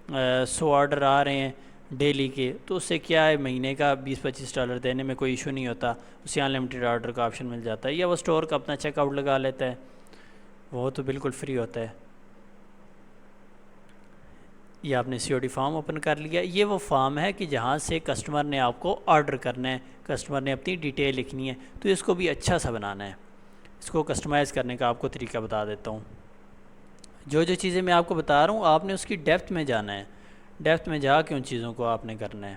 100 آرڈر آ رہے ہیں ڈیلی کے تو اس سے کیا ہے مہینے کا $20-25 دینے میں کوئی ایشو نہیں ہوتا. اسے انلمیٹڈ آرڈر کا آپشن مل جاتا ہے، یا وہ اسٹور کا اپنا چیک آؤٹ لگا لیتا ہے، وہ تو بالکل فری ہوتا ہے. یہ آپ نے COD فارم اوپن کر لیا. یہ وہ فارم ہے کہ جہاں سے کسٹمر نے آپ کو آرڈر کرنا ہے، کسٹمر نے اپنی ڈیٹیل لکھنی ہے. تو اس کو بھی اچھا سا بنانا ہے. اس کو کسٹمائز کرنے کا آپ کو طریقہ بتا دیتا ہوں. جو چیزیں میں آپ کو بتا رہا ہوں آپ نے اس کی ڈیپتھ میں جانا ہے. ڈیپتھ میں جا کے ان چیزوں کو آپ نے کرنا ہے.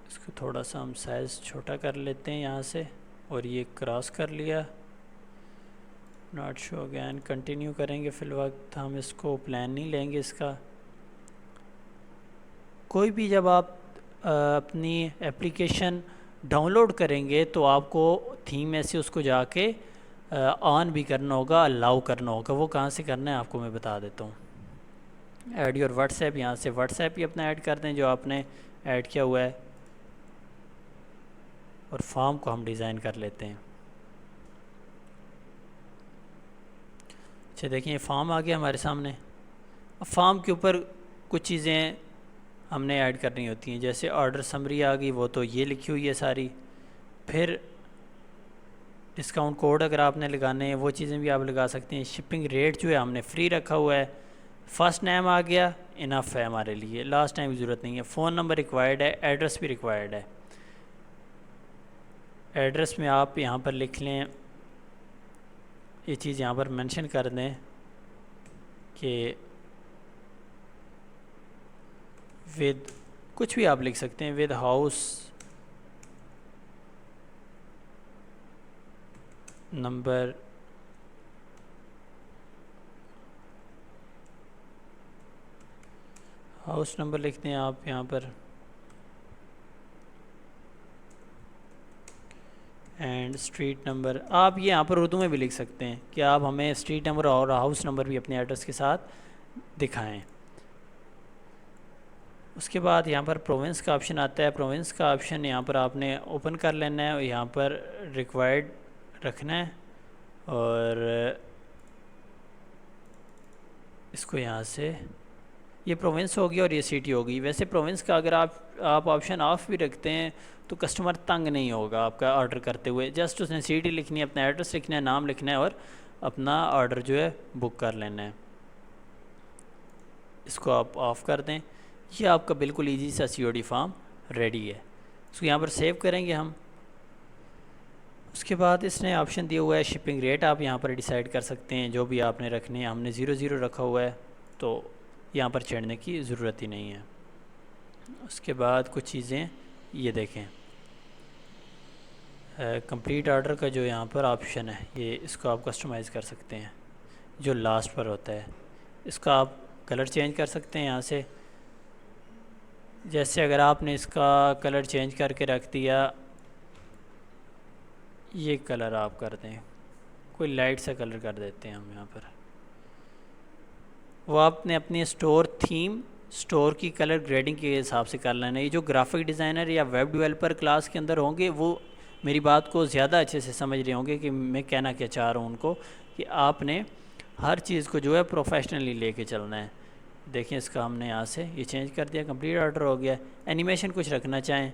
اس کو تھوڑا سا ہم سائز چھوٹا کر لیتے ہیں یہاں سے، اور یہ کراس کر لیا. ناٹ شو اگین کنٹینیو کریں گے. فی الوقت ہم اس کو پلان نہیں لیں گے اس کا. کوئی بھی جب آپ اپنی اپلیکیشن ڈاؤن لوڈ کریں گے تو آپ کو تھیم میں سے اس کو جا کے آن بھی کرنا ہوگا، الاؤ کرنا ہوگا. وہ کہاں سے کرنا ہے آپ کو میں بتا دیتا ہوں. ایڈ یور واٹس ایپ، یہاں سے واٹس ایپ ہی اپنا ایڈ کر دیں جو آپ نے ایڈ کیا ہوا ہے، اور فارم کو ہم ڈیزائن کر لیتے ہیں. اچھا دیکھیں یہ فارم آ گیا ہمارے سامنے. اب فارم کے اوپر کچھ چیزیں ہم نے ایڈ کرنی ہوتی ہیں، جیسے آرڈر سمری آ گئی، وہ تو یہ لکھی ہوئی ہے ساری. پھر ڈسکاؤنٹ کوڈ اگر آپ نے لگانے ہیں وہ چیزیں بھی آپ لگا سکتے ہیں. شپنگ ریٹ جو ہے ہم نے فری رکھا ہوا ہے. فرسٹ نیم آ گیا، انف ہے ہمارے لیے، لاسٹ نیم کی ضرورت نہیں ہے. فون نمبر ریکوائرڈ ہے، ایڈریس بھی ریکوائرڈ ہے. ایڈریس میں آپ یہاں پر لکھ لیں، یہ چیز یہاں پر مینشن کر دیں کہ ود کچھ بھی آپ لکھ سکتے ہیں، ود ہاؤس نمبر لکھتے ہیں آپ یہاں پر، اینڈ اسٹریٹ نمبر. آپ یہ یہاں پر اردو میں بھی لکھ سکتے ہیں کہ آپ ہمیں اسٹریٹ نمبر اور ہاؤس نمبر بھی اپنے ایڈریس کے ساتھ دکھائیں. اس کے بعد یہاں پر پروونس کا آپشن آتا ہے. پروونس کا آپشن یہاں پر آپ نے اوپن کر لینا ہے اور یہاں پر ریکوائرڈ رکھنا ہے اور اس کو یہاں سے، یہ پروونس ہوگی اور یہ سٹی ہوگی. ویسے پروونس کا اگر آپ آپشن آف بھی رکھتے ہیں تو کسٹمر تنگ نہیں ہوگا آپ کا آرڈر کرتے ہوئے. جسٹ اس نے سٹی لکھنی ہے، اپنا ایڈریس لکھنا ہے، نام لکھنا ہے اور اپنا آرڈر جو ہے بک کر لینا ہے. اس کو آپ آف کر دیں. یہ آپ کا بالکل ایزی سا COD فارم ریڈی ہے. اس کو یہاں پر سیو کریں گے ہم. اس کے بعد اس نے آپشن دیا ہوا ہے شپنگ ریٹ، آپ یہاں پر ڈیسائیڈ کر سکتے ہیں جو بھی آپ نے رکھنے ہیں. ہم نے 00 رکھا ہوا ہے تو یہاں پر چھیڑنے کی ضرورت ہی نہیں ہے. اس کے بعد کچھ چیزیں یہ دیکھیں، کمپلیٹ آرڈر کا جو یہاں پر آپشن ہے، یہ اس کو آپ کسٹمائز کر سکتے ہیں جو لاسٹ پر ہوتا ہے. اس کا آپ کلر چینج کر سکتے ہیں یہاں سے. جیسے اگر آپ نے اس کا کلر چینج کر کے رکھ دیا، یہ کلر آپ کر دیں، کوئی لائٹ سا کلر کر دیتے ہیں ہم یہاں پر. وہ آپ نے اپنی اسٹور تھیم، اسٹور کی کلر گریڈنگ کے حساب سے کر لینا ہے. یہ جو گرافک ڈیزائنر یا ویب ڈیولپر کلاس کے اندر ہوں گے وہ میری بات کو زیادہ اچھے سے سمجھ رہے ہوں گے کہ میں کہنا کیا چاہ رہا ہوں ان کو، کہ آپ نے ہر چیز کو جو ہے پروفیشنلی لے کے چلنا ہے. دیکھیں اس کا ہم نے یہاں سے یہ چینج کر دیا، کمپلیٹ آرڈر ہو گیا. اینیمیشن کچھ رکھنا چاہیں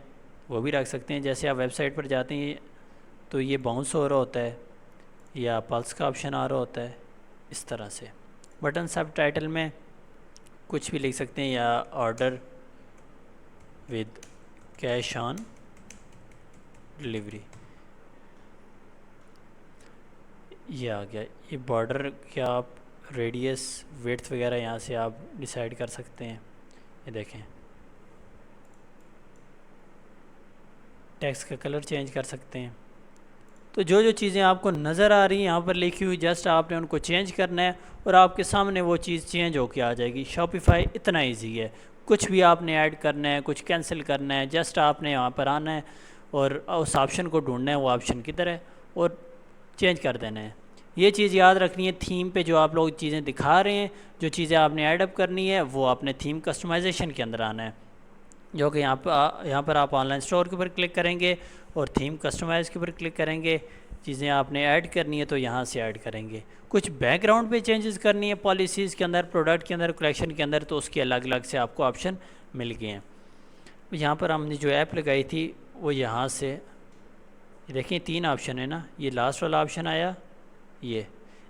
وہ بھی رکھ سکتے ہیں. جیسے آپ ویب سائٹ پر جاتے ہیں تو یہ باؤنس ہو رہا ہوتا ہے یا پلس کا آپشن آ رہا ہوتا ہے اس طرح سے. بٹن سب ٹائٹل میں کچھ بھی لکھ سکتے ہیں، یا order with cash on delivery. یہ آ گیا. یہ بارڈر کیا آپ ریڈیس ویڈتھ وغیرہ یہاں سے آپ ڈیسائیڈ کر سکتے ہیں. یہ دیکھیں ٹیکسٹ کا کلر چینج کر سکتے ہیں. تو جو چیزیں آپ کو نظر آ رہی ہیں یہاں پر لکھی ہوئی، جسٹ آپ نے ان کو چینج کرنا ہے اور آپ کے سامنے وہ چیز چینج ہو کے آ جائے گی. شاپیفائی اتنا ایزی ہے. کچھ بھی آپ نے ایڈ کرنا ہے، کچھ کینسل کرنا ہے، جسٹ آپ نے یہاں پر آنا ہے اور اس آپشن کو ڈھونڈنا ہے، وہ آپشن کدھر ہے، اور چینج کر دینا ہے. یہ چیز یاد رکھنی ہے، تھیم پہ جو آپ لوگ چیزیں دکھا رہے ہیں، جو چیزیں آپ نے ایڈ اپ کرنی ہے وہ آپ نے تھیم کسٹمائزیشن کے اندر آنا ہے، جو کہ یہاں پر آپ آن لائن اسٹور کے اوپر کلک کریں گے اور تھیم کسٹمائز کے اوپر کلک کریں گے. چیزیں آپ نے ایڈ کرنی ہے تو یہاں سے ایڈ کریں گے. کچھ بیک گراؤنڈ پہ چینجز کرنی ہے پالیسیز کے اندر، پروڈکٹ کے اندر، کلیکشن کے اندر، تو اس کے الگ الگ سے آپ کو آپشن مل گئے ہیں. یہاں پر ہم نے جو ایپ لگائی تھی وہ یہاں سے دیکھیں 3 آپشن ہے نا. یہ لاسٹ والا آپشن آیا یہ.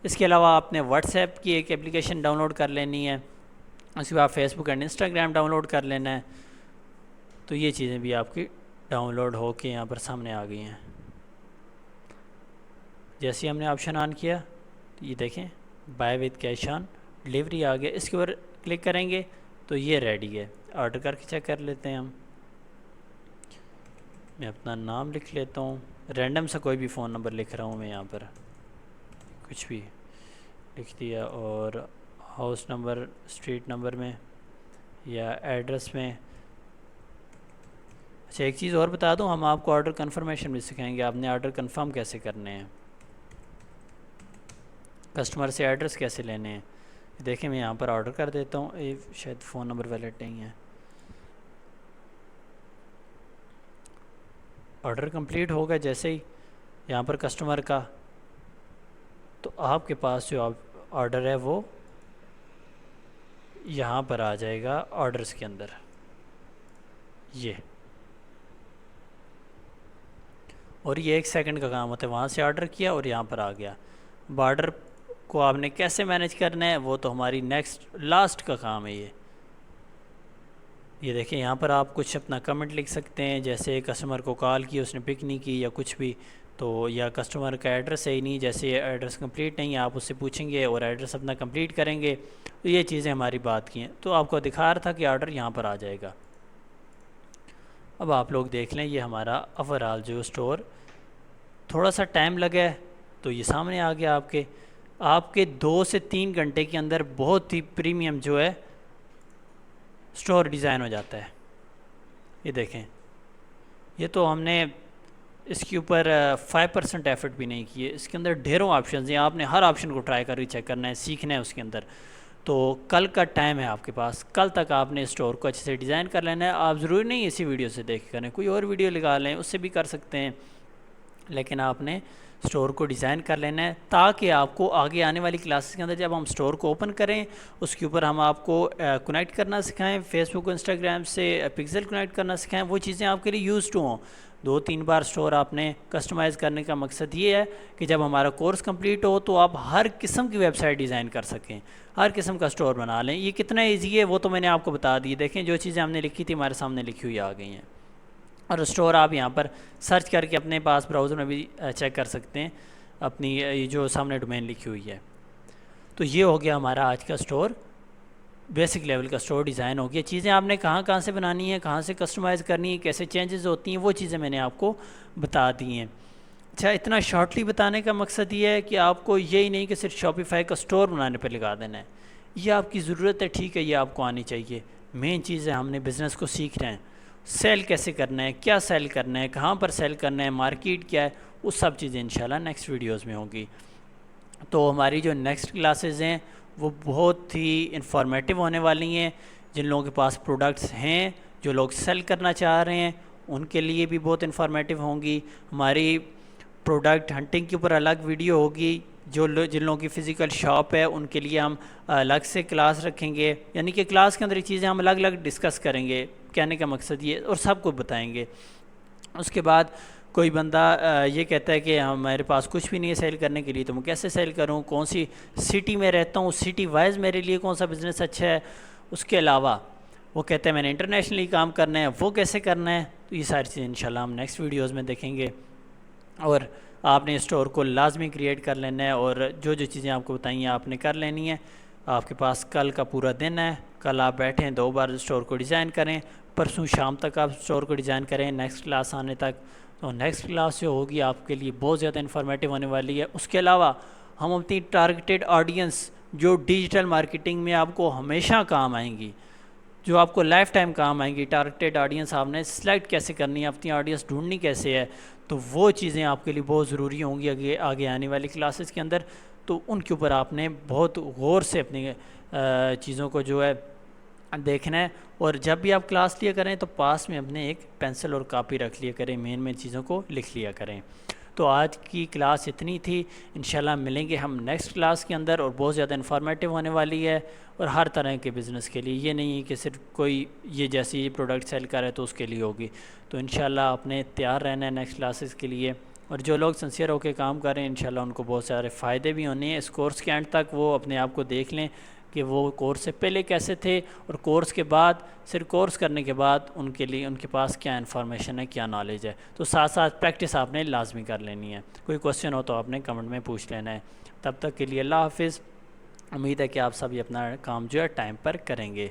اس کے علاوہ آپ نے واٹس ایپ کی ایک اپلیکیشن ڈاؤن لوڈ کر لینی ہے. اس کے بعد Facebook and Instagram download کر لینا ہے. تو یہ چیزیں بھی آپ کی ڈاؤن لوڈ ہو کے یہاں پر سامنے آ گئی ہیں. جیسے ہم نے آپشن آن کیا تو یہ دیکھیں buy with cash on delivery آ گیا. اس کے اوپر کلک کریں گے تو یہ ریڈی ہے. آرڈر کر کے چیک کر لیتے ہیں ہم. میں اپنا نام لکھ لیتا ہوں، رینڈم سے کوئی بھی فون نمبر لکھ رہا ہوں میں یہاں پر، کچھ بھی لکھ دیا، اور ہاؤس نمبر اسٹریٹ نمبر میں یا ایڈریس میں. اچھا ایک چیز اور بتا دوں، ہم آپ کو آرڈر کنفرمیشن بھی سکھائیں گے. آپ نے آرڈر کنفرم کیسے کرنے ہیں، کسٹمر سے ایڈریس کیسے لینے ہیں. دیکھیں میں یہاں پر آرڈر کر دیتا ہوں. یہ شاید فون نمبر ویلڈ نہیں ہے. آرڈر کمپلیٹ ہوگا جیسے ہی یہاں پر کسٹمر کا، تو آپ کے پاس جو آرڈر ہے وہ یہاں پر آ جائے گا آرڈرز کے اندر. یہ اور یہ 1 سیکنڈ کا کام ہوتا ہے. وہاں سے آرڈر کیا اور یہاں پر آ گیا. بارڈر کو آپ نے کیسے مینیج کرنا ہے وہ تو ہماری لاسٹ کا کام ہے. یہ دیکھیں یہاں پر آپ کچھ اپنا کمنٹ لکھ سکتے ہیں، جیسے کسٹمر کو کال کی اس نے پک نہیں کی یا کچھ بھی، تو یا کسٹمر کا ایڈریس صحیح نہیں، جیسے ایڈریس کمپلیٹ نہیں ہے، آپ اس سے پوچھیں گے اور ایڈریس اپنا کمپلیٹ کریں گے، تو یہ چیزیں ہماری بات کی ہیں. تو آپ کو دکھا رہا تھا کہ آرڈر یہاں پر آ جائے گا. اب آپ لوگ دیکھ لیں یہ ہمارا اوورآل جو اسٹور، تھوڑا سا ٹائم لگا ہے تو یہ سامنے آ گیا آپ کے 2 سے 3 گھنٹے کے اندر بہت ہی پریمیم جو ہے اسٹور ڈیزائن ہو جاتا ہے. یہ دیکھیں، یہ تو ہم نے اس کے اوپر 5% ایفرٹ بھی نہیں کیے. اس کے اندر ڈھیروں آپشنز ہیں، آپ نے ہر آپشن کو ٹرائی کر کے چیک کرنا ہے، سیکھنا ہے اس کے اندر. تو کل کا ٹائم ہے آپ کے پاس، کل تک آپ نے اسٹور کو اچھے سے ڈیزائن کر لینا ہے. آپ ضروری نہیں اسی ویڈیو سے دیکھ کریں، کوئی اور ویڈیو لگا لیں، اس سے بھی کر سکتے ہیں، لیکن آپ نے اسٹور کو ڈیزائن کر لینا ہے تاکہ آپ کو آگے آنے والی کلاسز کے اندر جب ہم اسٹور کو اوپن کریں اس کے اوپر ہم آپ کو کنیکٹ کرنا سکھائیں، فیس بک انسٹاگرام سے پکسل کنیکٹ کرنا سکھائیں، وہ چیزیں آپ کے لیے یوز ٹو ہوں. 2-3 بار اسٹور آپ نے کسٹمائز کرنے کا مقصد یہ ہے کہ جب ہمارا کورس کمپلیٹ ہو تو آپ ہر قسم کی ویب سائٹ ڈیزائن کر سکیں، ہر قسم کا اسٹور بنا لیں. یہ کتنا ایزی ہے وہ تو میں نے آپ کو بتا دی. دیکھیں جو چیزیں ہم نے لکھی تھی ہمارے سامنے لکھی ہوئی آ گئی ہیں. اور اسٹور آپ یہاں پر سرچ کر کے اپنے پاس براؤزر میں بھی چیک کر سکتے ہیں اپنی یہ جو سامنے ڈومین لکھی ہوئی ہے. تو یہ ہو گیا ہمارا آج کا اسٹور، بیسک لیول کا اسٹور ڈیزائن ہو گیا. چیزیں آپ نے کہاں سے بنانی ہیں، کہاں سے کسٹمائز کرنی ہے، کیسے چینجز ہوتی ہیں، وہ چیزیں میں نے آپ کو بتا دی ہیں. اچھا، اتنا شارٹلی بتانے کا مقصد یہ ہے کہ آپ کو یہی نہیں کہ صرف شاپیفائی کا اسٹور بنانے پہ لگا دینا ہے. یہ آپ کی ضرورت ہے، ٹھیک ہے، یہ آپ کو آنی چاہیے. مین چیز ہے ہم نے بزنس کو سیکھ رہے ہیں، سیل کیسے کرنا ہے، کیا سیل کرنا ہے، کہاں پر سیل کرنا ہے، مارکیٹ کیا ہے، وہ سب چیزیں انشاءاللہ نیکسٹ ویڈیوز میں ہوں گی. تو ہماری جو نیکسٹ کلاسز ہیں وہ بہت ہی انفارمیٹیو ہونے والی ہیں. جن لوگوں کے پاس پروڈکٹس ہیں، جو لوگ سیل کرنا چاہ رہے ہیں، ان کے لیے بھی بہت انفارمیٹیو ہوں گی. ہماری پروڈکٹ ہنٹنگ کے اوپر الگ ویڈیو ہوگی. جن لوگوں کی فزیکل شاپ ہے ان کے لیے ہم الگ سے کلاس رکھیں گے، یعنی کہ کلاس کے اندر یہ چیزیں ہم الگ الگ ڈسکس کریں گے. کہنے کا مقصد یہ، اور سب کو بتائیں گے. اس کے بعد کوئی بندہ یہ کہتا ہے کہ ہمارے پاس کچھ بھی نہیں ہے سیل کرنے کے لیے، تو میں کیسے سیل کروں، کون سی سٹی میں رہتا ہوں، سٹی وائز میرے لیے کون سا بزنس اچھا ہے. اس کے علاوہ وہ کہتے ہیں میں نے انٹرنیشنلی کام کرنا ہے، وہ کیسے کرنا ہے. تو یہ ساری چیزیں انشاءاللہ ہم نیکسٹ ویڈیوز میں دیکھیں گے. اور آپ نے اسٹور کو لازمی کریٹ کر لینا ہے، اور جو چیزیں آپ کو بتائیں ہیں آپ نے کر لینی ہیں. آپ کے پاس کل کا پورا دن ہے، کل آپ بیٹھیں 2 بار اسٹور کو ڈیزائن کریں، پرسوں شام تک آپ اسٹور کو ڈیزائن کریں نیکسٹ کلاس آنے تک. تو نیکسٹ کلاس جو ہوگی آپ کے لیے بہت زیادہ انفارمیٹیو ہونے والی ہے. اس کے علاوہ ہم اپنی ٹارگیٹڈ آڈینس جو ڈیجیٹل مارکیٹنگ میں آپ کو ہمیشہ کام آئیں گی، جو آپ کو لائف ٹائم کام آئیں گی، ٹارگیٹڈ آڈینس آپ نے سلیکٹ کیسے کرنی ہے، اپنی آڈینس ڈھونڈنی کیسے ہے، تو وہ چیزیں آپ کے لیے بہت ضروری ہوں گی آگے آنے والی کلاسز کے اندر. تو ان کے اوپر آپ نے بہت غور سے اپنی چیزوں کو جو ہے دیکھنا ہے. اور جب بھی آپ کلاس لیا کریں تو پاس میں اپنے ایک پینسل اور کاپی رکھ لیا کریں، مین چیزوں کو لکھ لیا کریں. تو آج کی کلاس اتنی تھی. انشاءاللہ ملیں گے ہم نیکسٹ کلاس کے اندر، اور بہت زیادہ انفارمیٹیو ہونے والی ہے، اور ہر طرح کے بزنس کے لیے. یہ نہیں ہے کہ صرف کوئی یہ جیسی یہ پروڈکٹ سیل کرے تو اس کے لیے ہوگی. تو انشاءاللہ آپ نے تیار رہنا ہے نیکسٹ کلاسز کے لیے. اور جو لوگ سنسیئر ہو کے کام کر رہے ہیں انشاءاللہ ان کو بہت سارے فائدے بھی ہونے ہیں. اس کورس کے اینڈ تک وہ اپنے آپ کو دیکھ لیں کہ وہ کورس سے پہلے کیسے تھے، اور کورس کے بعد، صرف کورس کرنے کے بعد ان کے لیے ان کے پاس کیا انفارمیشن ہے، کیا نالج ہے. تو ساتھ ساتھ پریکٹس آپ نے لازمی کر لینی ہے. کوئی کوسچن ہو تو آپ نے کمنٹ میں پوچھ لینا ہے. تب تک کے لیے اللہ حافظ. امید ہے کہ آپ سبھی اپنا کام جو ہے ٹائم پر کریں گے.